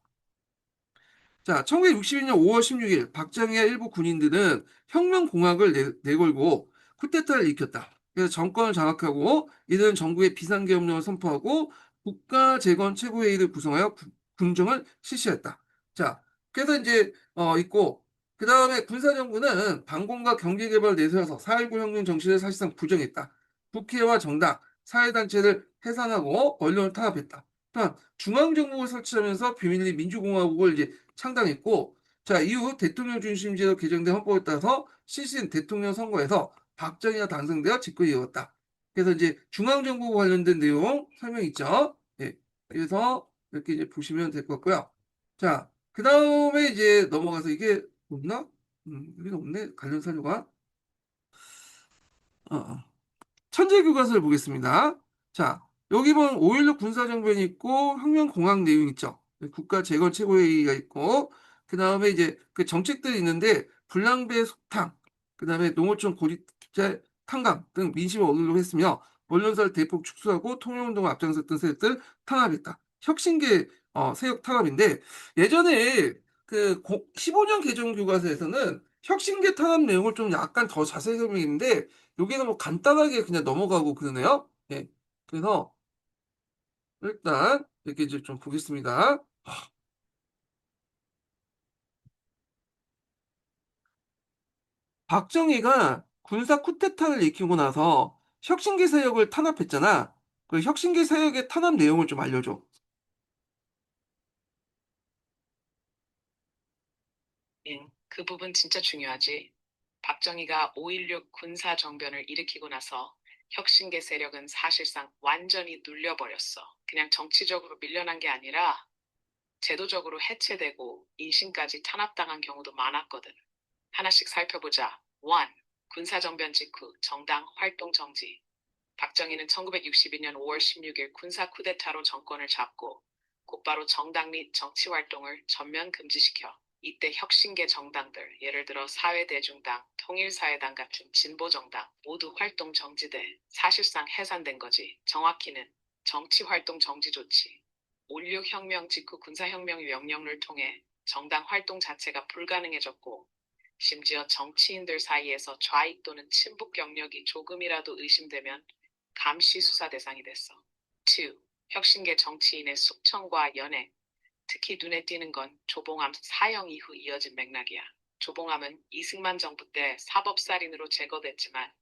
자, 1962년 5월 16일 박정희와 일부 군인들은 혁명공약을 내걸고 쿠데타를 일으켰다. 그래서 정권을 장악하고 이들은 정부의 비상계엄령을 선포하고 국가재건 최고회의를 구성하여 군정을 실시했다. 자, 그래서 이제 있고 그 다음에 군사정부는 반공과 경제개발을 내세워서 4.19 혁명 정신을 사실상 부정했다. 국회와 정당, 사회단체를 해산하고 언론을 탄압했다. 또한 중앙정부를 설치하면서 비밀리 민주공화국을 이제 창당했고, 자, 이후 대통령 중심제로 개정된 헌법에 따라서 실시된 대통령 선거에서 박정희가 당선되어 집권을 이었다. 그래서 이제 중앙정부 관련된 내용 설명 있죠. 예. 그래서 이렇게 이제 보시면 될 것 같고요. 자, 그 다음에 이제 넘어가서 이게 없나? 여기 없네. 관련 사료가. 어, 어. 천재교과서를 보겠습니다. 자, 여기 보면 5.16 군사정변이 있고 혁명공학 내용 있죠. 국가재건 최고회의가 있고 그 다음에 이제 그 정책들이 있는데 불량배 속탕, 그 다음에 농어촌 고립제 탕감 등 민심을 얻으려고 했으며 언론사를 대폭 축소하고 통일운동을 앞장섰던 세력들 탄압했다. 혁신계 세력 탄압인데 예전에 그 15년 개정 교과서에서는 혁신계 탄압 내용을 좀 약간 더 자세히 설명했는데 여기는 뭐 간단하게 그냥 넘어가고 그러네요. 예. 그래서 일단 이렇게 이제 좀 보겠습니다. 박정희가 군사 쿠데타를 일으키고 나서 혁신계 세력을 탄압했잖아. 그 혁신계 세력의 탄압 내용을 좀 알려줘. 그 부분 진짜 중요하지. 박정희가 5.16 군사 정변을 일으키고 나서 혁신계 세력은 사실상 완전히 눌려버렸어. 그냥 정치적으로 밀려난 게 아니라 제도적으로 해체되고 인신까지 탄압당한 경우도 많았거든. 하나씩 살펴보자. 1. 군사정변 직후 정당 활동 정지. 박정희는 1962년 5월 16일 군사 쿠데타로 정권을 잡고 곧바로 정당 및 정치 활동을 전면 금지시켜 이때 혁신계 정당들, 예를 들어 사회대중당, 통일사회당 같은 진보정당 모두 활동 정지돼 사실상 해산된 거지. 정확히는 정치활동 정지 조치. 5.16 혁명 직후 군사혁명 명령을 통해 정당 활동 자체가 불가능해졌고, 심지어 정치인들 사이에서 좌익 또는 친북 경력이 조금이라도 의심되면 감시 수사 대상이 됐어. 2. 혁신계 정치인의 숙청과 연행. 특히 눈에 띄는 건 조봉암 사형 이후 이어진 맥락이야. 조봉암은 이승만 정부 때 사법살인으로 제거됐지만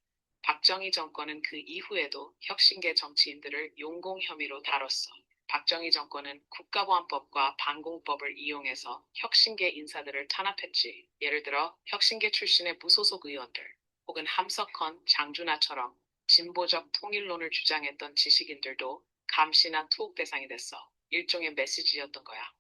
박정희 정권은 그 이후에도 혁신계 정치인들을 용공 혐의로 다뤘어. 박정희 정권은 국가보안법과 반공법을 이용해서 혁신계 인사들을 탄압했지. 예를 들어 혁신계 출신의 무소속 의원들, 혹은 함석헌, 장준하처럼 진보적 통일론을 주장했던 지식인들도 감시나 투옥 대상이 됐어. 일종의 메시지였던 거야.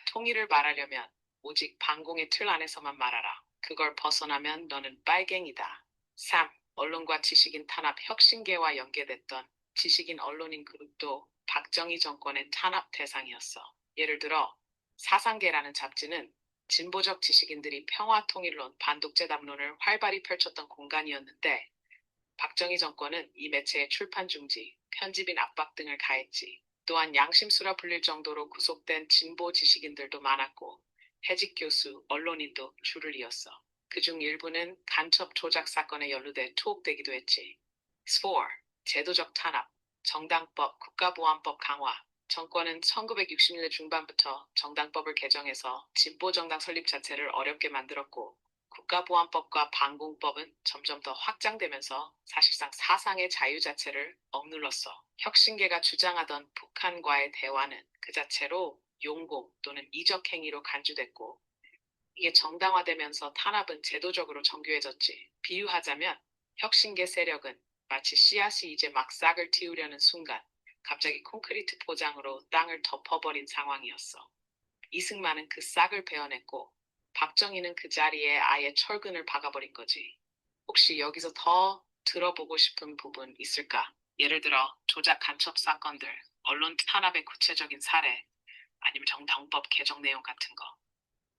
통일을 말하려면 오직 반공의 틀 안에서만 말하라. 그걸 벗어나면 너는 빨갱이다. 3. 언론과 지식인 탄압. 혁신계와 연계됐던 지식인 언론인 그룹도 박정희 정권의 탄압 대상이었어. 예를 들어 사상계라는 잡지는 진보적 지식인들이 평화통일론, 반독재 담론을 활발히 펼쳤던 공간이었는데, 박정희 정권은 이 매체의 출판 중지, 편집인 압박 등을 가했지. 또한 양심수라 불릴 정도로 구속된 진보 지식인들도 많았고, 해직 교수, 언론인도 줄을 이었어. 그중 일부는 간첩 조작 사건에 연루돼 투옥되기도 했지. 4. 제도적 탄압, 정당법, 국가보안법 강화. 정권은 1960년대 중반부터 정당법을 개정해서 진보정당 설립 자체를 어렵게 만들었고, 국가보안법과 반공법은 점점 더 확장되면서 사실상 사상의 자유 자체를 억눌렀어. 혁신계가 주장하던 북한과의 대화는 그 자체로 용공 또는 이적 행위로 간주됐고, 이게 정당화되면서 탄압은 제도적으로 정교해졌지. 비유하자면 혁신계 세력은 마치 씨앗이 이제 막 싹을 틔우려는 순간 갑자기 콘크리트 포장으로 땅을 덮어버린 상황이었어. 이승만은 그 싹을 베어냈고, 박정희는 그 자리에 아예 철근을 박아버린 거지. 혹시 여기서 더 들어보고 싶은 부분 있을까? 예를 들어 조작 간첩 사건들, 언론 탄압의 구체적인 사례, 아니면 정당법 개정 내용 같은 거.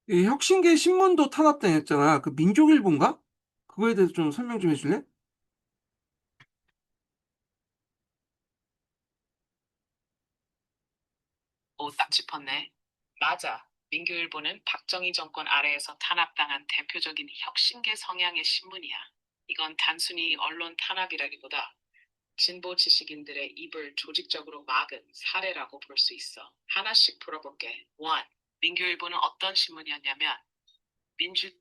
이 혁신계 신문도 탄압당했잖아. 그 민족일보인가? 그거에 대해서 좀 설명 좀 해줄래? 오, 딱 짚었네. 맞아. 민교일보는 박정희 정권 아래에서 탄압당한 대표적인 혁신계 성향의 신문이야. 이건 단순히 언론 탄압이라기보다 진보 지식인들의 입을 조직적으로 막은 사례라고 볼 수 있어. 하나씩 풀어볼게. 1. 민교일보는 어떤 신문이었냐면, 민주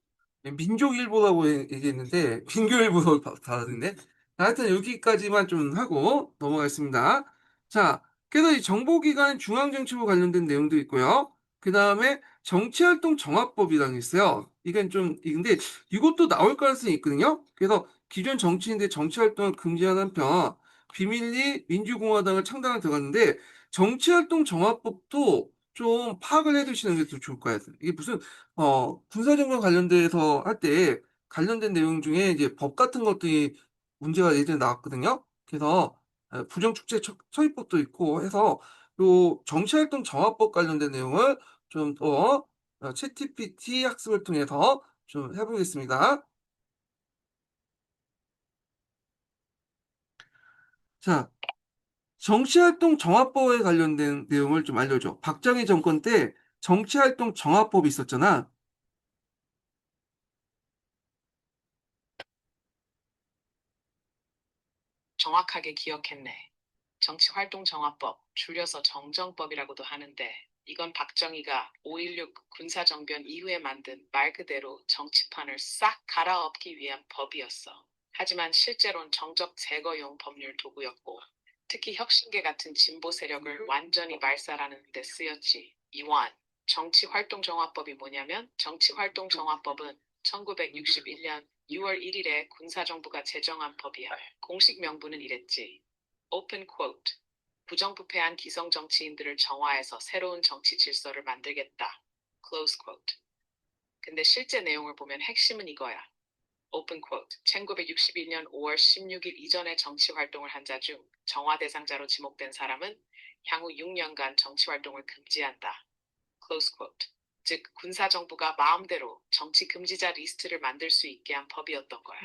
민족일보라고 얘기했는데 민교일보로 다르네. 하여튼 여기까지만 좀 하고 넘어가겠습니다. 자, 그래서 이 정보기관 중앙정치부 관련된 내용도 있고요. 그 다음에 정치활동 정합법이라는 게 있어요. 이건 좀 근데 이것도 나올 가능성이 있거든요. 그래서 기존 정치인들 정치활동을 금지하는 한편 비밀리 민주공화당을 창당을 들어갔는데 정치활동 정합법도 좀 파악을 해두시는 게 더 좋을 것 같아요. 이게 무슨 군사정권 관련돼서 할 때 관련된 내용 중에 이제 법 같은 것들이 문제가 예전에 나왔거든요. 그래서 부정축제 처리법도 있고 해서 요 정치활동 정화법 관련된 내용을 좀 더 챗GPT 학습을 통해서 좀 해보겠습니다. 자, 정치활동 정화법에 관련된 내용을 좀 알려줘. 박정희 정권 때 정치활동 정화법이 있었잖아. 정확하게 기억했네. 정치활동정화법, 줄여서 정정법이라고도 하는데, 이건 박정희가 5.16 군사정변 이후에 만든 말 그대로 정치판을 싹 갈아엎기 위한 법이었어. 하지만 실제로는 정적 제거용 법률 도구였고, 특히 혁신계 같은 진보 세력을 완전히 말살하는 데 쓰였지. 이완, 정치활동정화법이 뭐냐면, 정치활동정화법은 1961년 6월 1일에 군사정부가 제정한 법이야. 공식 명분은 이랬지. Open quote. 부정부패한 기성 정치인들을 정화해서 새로운 정치 질서를 만들겠다. Close quote. 근데 실제 내용을 보면 핵심은 이거야. Open quote. 1961년 5월 16일 이전에 정치 활동을 한 자 중 정화 대상자로 지목된 사람은 향후 6년간 정치 활동을 금지한다. Close quote. 즉 군사정부가 마음대로 정치 금지자 리스트를 만들 수 있게 한 법이었던 거야.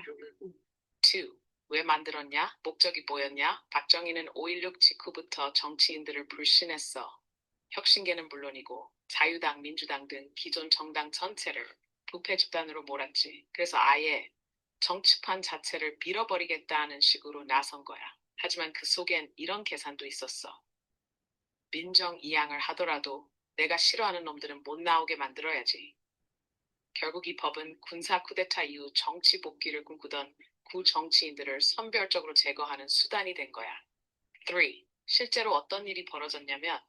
2. 왜 만들었냐? 목적이 뭐였냐? 박정희는 5.16 직후부터 정치인들을 불신했어. 혁신계는 물론이고 자유당, 민주당 등 기존 정당 전체를 부패 집단으로 몰았지. 그래서 아예 정치판 자체를 밀어버리겠다는 식으로 나선 거야. 하지만 그 속엔 이런 계산도 있었어. 민정이양을 하더라도 내가 싫어하는 놈들은 못 나오게 만들어야지. 결국 이 법은 군사 쿠데타 이후 정치 복귀를 꿈꾸던 구 정치인들을 선별적으로 제거하는 수단이 된 거야. 3. 실제로 어떤 일이 벌어졌냐면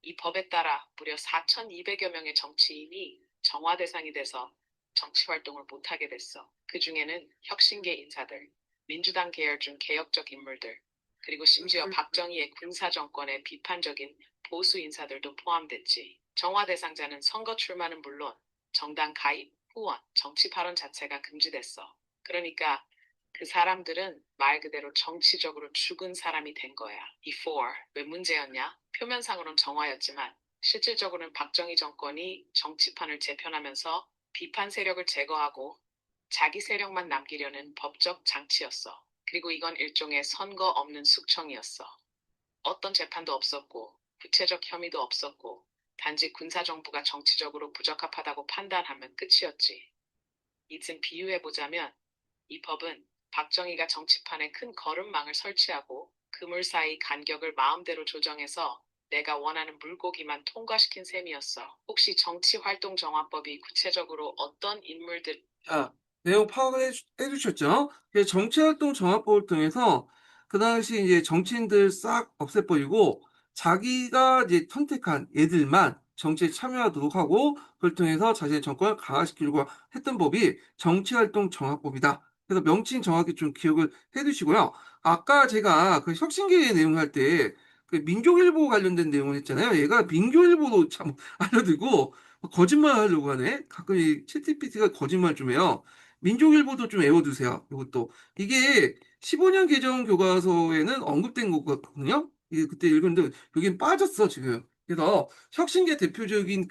이 법에 따라 무려 4,200여 명의 정치인이 정화 대상이 돼서 정치 활동을 못하게 됐어. 그 중에는 혁신계 인사들, 민주당 계열 중 개혁적 인물들, 그리고 심지어 박정희의 군사 정권에 비판적인 보수 인사들도 포함됐지. 정화 대상자는 선거 출마는 물론 정당 가입, 후원, 정치 발언 자체가 금지됐어. 그러니까 그 사람들은 말 그대로 정치적으로 죽은 사람이 된 거야. 이 4, 왜 문제였냐? 표면상으론 정화였지만 실질적으로는 박정희 정권이 정치판을 재편하면서 비판 세력을 제거하고 자기 세력만 남기려는 법적 장치였어. 그리고 이건 일종의 선거 없는 숙청이었어. 어떤 재판도 없었고 구체적 혐의도 없었고 단지 군사정부가 정치적으로 부적합하다고 판단하면 끝이었지. 이쯤 비유해보자면 이 법은 박정희가 정치판에 큰 거름망을 설치하고 그물 사이 간격을 마음대로 조정해서 내가 원하는 물고기만 통과시킨 셈이었어. 혹시 정치활동정화법이 구체적으로 어떤 인물들 자, 내용 파악을 해주셨죠? 정치활동 정화법을 통해서 그 당시 이제 정치인들 싹 없애버리고 자기가 이제 선택한 애들만 정치에 참여하도록 하고 그걸 통해서 자신의 정권을 강화시키려고 했던 법이 정치활동 정화법이다. 그래서 명칭 정확히 좀 기억을 해두시고요. 아까 제가 그 혁신계의 내용할 때 그 민족일보 관련된 내용을 했잖아요. 얘가 민교일보도 참 알려들고 거짓말 하려고 하네. 가끔 이 챗GPT가 거짓말 좀 해요. 민족일보도 좀 외워두세요. 이것도. 이게 15년 개정 교과서에는 언급된 거거든요. 이게 그때 읽었는데 여긴 빠졌어, 지금. 그래서 혁신계 대표적인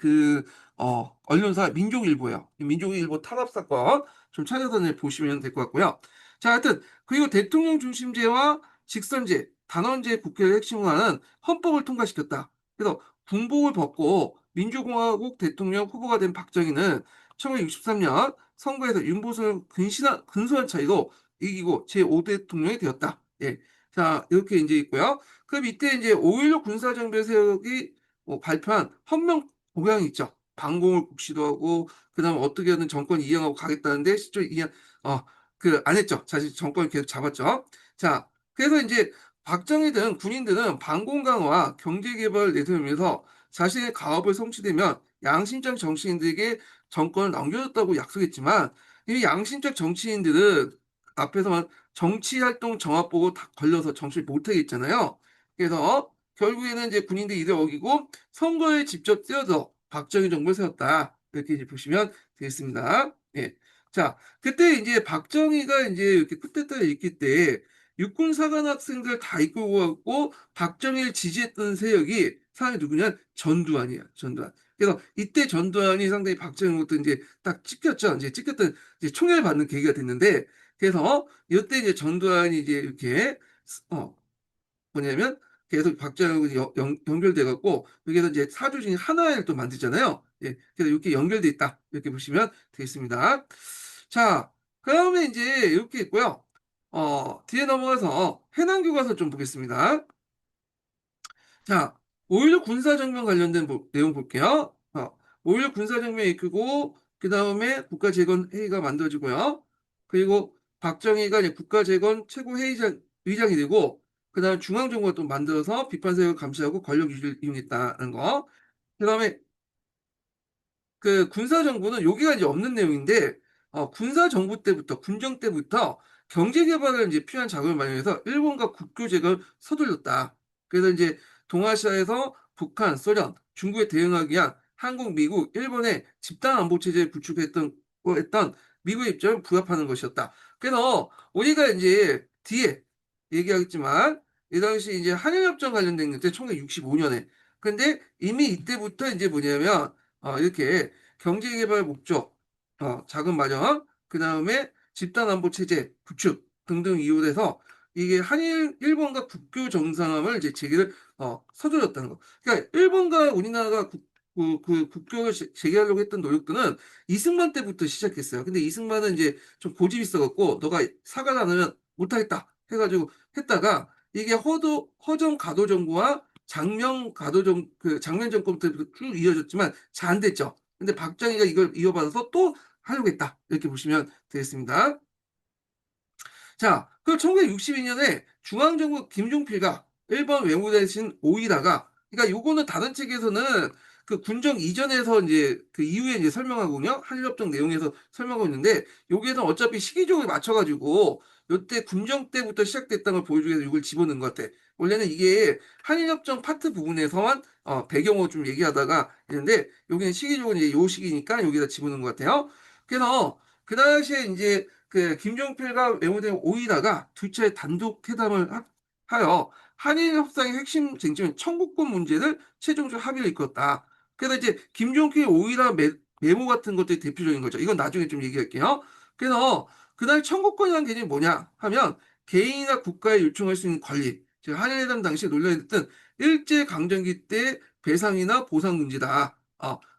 언론사 민족일보예요. 이 민족일보 탄압 사건 좀 찾아서 보시면 될 것 같고요. 자, 하여튼 그리고 대통령 중심제와 직선제, 단원제 국회를 핵심으로 하는 헌법을 통과시켰다. 그래서 군복을 벗고 민주공화국 대통령 후보가 된 박정희는 1963년 선거에서 윤보선을 근소한 차이로 이기고 제5대 대통령이 되었다. 예. 자, 이렇게 이제 있고요. 그 밑에 이제 5.16 군사정비 세력이 발표한 헌명 공약이 있죠. 반공을 국시도 하고, 그 다음에 어떻게든 정권 이양하고 가겠다는데, 실제 이양, 안 했죠. 사실 정권을 계속 잡았죠. 자, 그래서 이제 박정희 등 군인들은 반공 강화, 경제 개발을 내세우면서 자신의 가업을 성취되면 양심적 정치인들에게 정권을 넘겨줬다고 약속했지만 이 양심적 정치인들은 앞에서만 정치활동 정합 보고 다 걸려서 정치를 못하게 했잖아요. 그래서 결국에는 이제 군인들이 이를 어기고 선거에 직접 뛰어들어 박정희 정부를 세웠다. 이렇게 이제 보시면 되겠습니다. 예. 자, 그때 이제 박정희가 이제 이렇게 쿠데타를 일으킬 때 육군 사관 학생들 다 이끌고 가고 박정희를 지지했던 세력이 사람이 누구냐? 전두환이야. 전두환. 그래서 이때 전두환이 상당히 박정희부터 이제 딱 찍혔죠. 이제 찍혔던 이제 총애를 받는 계기가 됐는데 그래서 이때 이제 전두환이 이제 이렇게 어 뭐냐면 계속 박정희하고 연결돼 갖고 여기서 이제 사주 중에 하나를 또 만들잖아요. 예. 그래서 이렇게 연결돼 있다. 이렇게 보시면 되겠습니다. 자, 그다음에 이제 이렇게 있고요. 뒤에 넘어가서 해남 교과서 좀 보겠습니다. 자, 5.16 군사정변 관련된 내용 볼게요. 5.16 군사정변 이끌고, 그 다음에 국가재건회의가 만들어지고요. 그리고 박정희가 이제 국가재건 의장이 되고, 그 다음에 중앙정부가 또 만들어서 비판세력을 감시하고 권력 유지를 이용했다는 거. 그 다음에 그 군사정부는 여기가 이제 없는 내용인데, 군사정부 때부터, 군정 때부터 경제개발을 이제 필요한 자금을 마련해서 일본과 국교제를 서둘렀다. 그래서 이제 동아시아에서 북한, 소련, 중국에 대응하기 위한 한국, 미국, 일본의 집단 안보 체제를 구축했던 미국의 입장을 부합하는 것이었다. 그래서 우리가 이제 뒤에 얘기하겠지만, 이 당시 이제 한일협정 관련된 게 1965년에. 근데 이미 이때부터 이제 뭐냐면 이렇게 경제개발 목적, 자금 마련, 그 다음에 집단안보 체제 구축 등등 이유에서 이게 한일 일본과 국교 정상화를 이제 제기를 서두르었다는 거. 그러니까 일본과 우리나라가 국교를 재개하려고 했던 노력들은 이승만 때부터 시작했어요. 근데 이승만은 이제 좀 고집이 있어갖고 너가 사과를 안 하면 못하겠다 해가지고 했다가 이게 허정 가도 정부와 장면 정권 때부터 쭉 이어졌지만 잘 안 됐죠. 근데 박정희가 이걸 이어받아서 또 하려고 했다. 이렇게 보시면 되겠습니다. 자, 그 1962년에 중앙정부 김종필과 일본 외무대신 오이라가, 그러니까 요거는 다른 책에서는 그 군정 이전에서 이제 그 이후에 이제 설명하거든요. 한일협정 내용에서 설명하고 있는데, 여기에서 어차피 시기적으로 맞춰가지고, 요때 군정 때부터 시작됐다는 걸 보여주기 위해서 이걸 집어넣은 것 같아. 원래는 이게 한일협정 파트 부분에서만 배경으로 좀 얘기하다가 있는데, 여기는 시기적으로 이제 요 시기니까 여기다 집어넣은 것 같아요. 그래서 그 당시에 이제 그 김종필과 외무대 오이다가 두 차례 단독 회담을 하여 한일 협상의 핵심 쟁점인 청구권 문제를 최종적 합의를 이끌었다. 그래서 이제 김종필 오이다 메모 같은 것들이 대표적인 거죠. 이건 나중에 좀 얘기할게요. 그래서 그날 청구권이라는 개념이 뭐냐 하면 개인이나 국가에 요청할 수 있는 권리, 즉 한일회담 당시에 논란이 됐던 일제 강점기 때 배상이나 보상 문제다.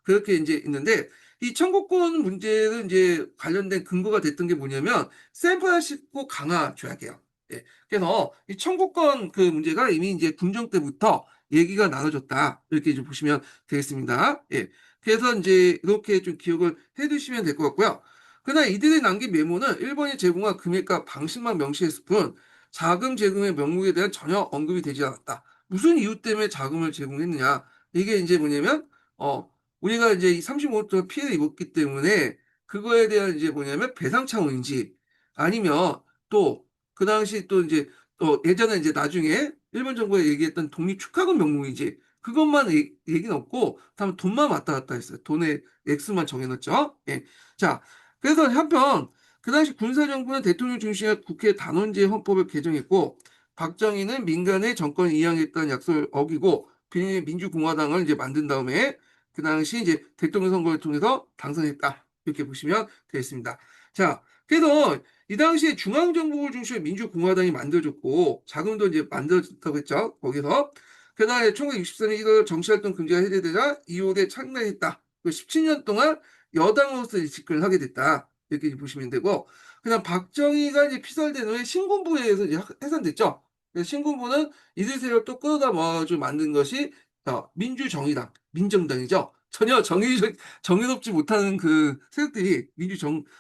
그렇게 이제 있는데 이 청구권 문제는 이제 관련된 근거가 됐던 게 뭐냐면 샌프란시스코 강화 조약이에요. 예. 그래서 이 청구권 그 문제가 이미 이제 군정 때부터 얘기가 나눠졌다. 이렇게 좀 보시면 되겠습니다. 예. 그래서 이제 이렇게 좀 기억을 해 두시면 될 것 같고요. 그러나 이들이 남긴 메모는 일본이 제공한 금액과 방식만 명시했을 뿐 자금 제공의 명목에 대한 전혀 언급이 되지 않았다. 무슨 이유 때문에 자금을 제공했느냐? 이게 이제 뭐냐면 우리가 이제 이 35년 동안 피해를 입었기 때문에 그거에 대한 이제 뭐냐면 배상 차원인지 아니면 또 그 당시 또 이제 또 예전에 이제 나중에 일본 정부가 얘기했던 독립 축하금 명목인지 그것만 얘기는 없고 다만 돈만 왔다 갔다 했어요. 돈의 액수만 정해놨죠. 예. 자, 그래서 한편 그 당시 군사정부는 대통령 중심의 국회 단원제 헌법을 개정했고 박정희는 민간의 정권을 이양했다는 약속을 어기고 비밀 민주공화당을 이제 만든 다음에 그 당시 이제 대통령 선거를 통해서 당선했다. 이렇게 보시면 되겠습니다. 자, 그래서 이 당시에 중앙정부를 중심으로 민주공화당이 만들어졌고 자금도 이제 만들어졌다고 했죠. 거기서. 그다음에 1964년 1월 정치활동 금지가 해제되자 2월에 창당했다. 17년 동안 여당으로서 집권을 하게 됐다. 이렇게 보시면 되고, 그다음 박정희가 이제 피살된 후에 신군부에서 이제 해산됐죠. 그래서 신군부는 이들 세력을 또 끌어다 모아가지고 만든 것이 민주정의당, 민정당이죠. 전혀 정의롭지 못하는 그 세력들이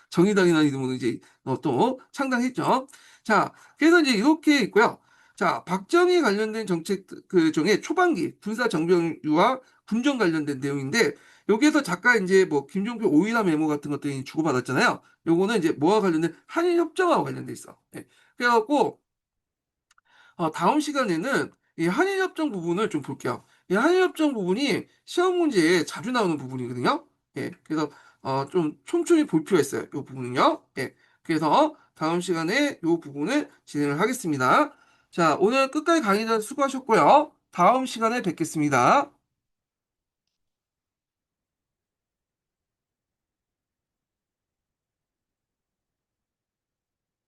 정의당이라는 이름으로 이제 또 창당했죠. 자, 그래서 이제 이렇게 있고요. 자, 박정희 관련된 정책 그 중에 초반기 군사 정병유와 군정 관련된 내용인데 여기에서 작가 이제 뭐 김종필 오일화 메모 같은 것들이 주고받았잖아요. 요거는 이제 뭐와 관련된 한일 협정하고 관련돼 있어. 예. 그래갖고 다음 시간에는 이 한일협정 부분을 좀 볼게요. 이 한일협정 부분이 시험 문제에 자주 나오는 부분이거든요. 예, 그래서 좀 촘촘히 볼 필요가 있어요. 이 부분은요. 예, 그래서 다음 시간에 이 부분을 진행을 하겠습니다. 자, 오늘 끝까지 강의 수고하셨고요. 다음 시간에 뵙겠습니다.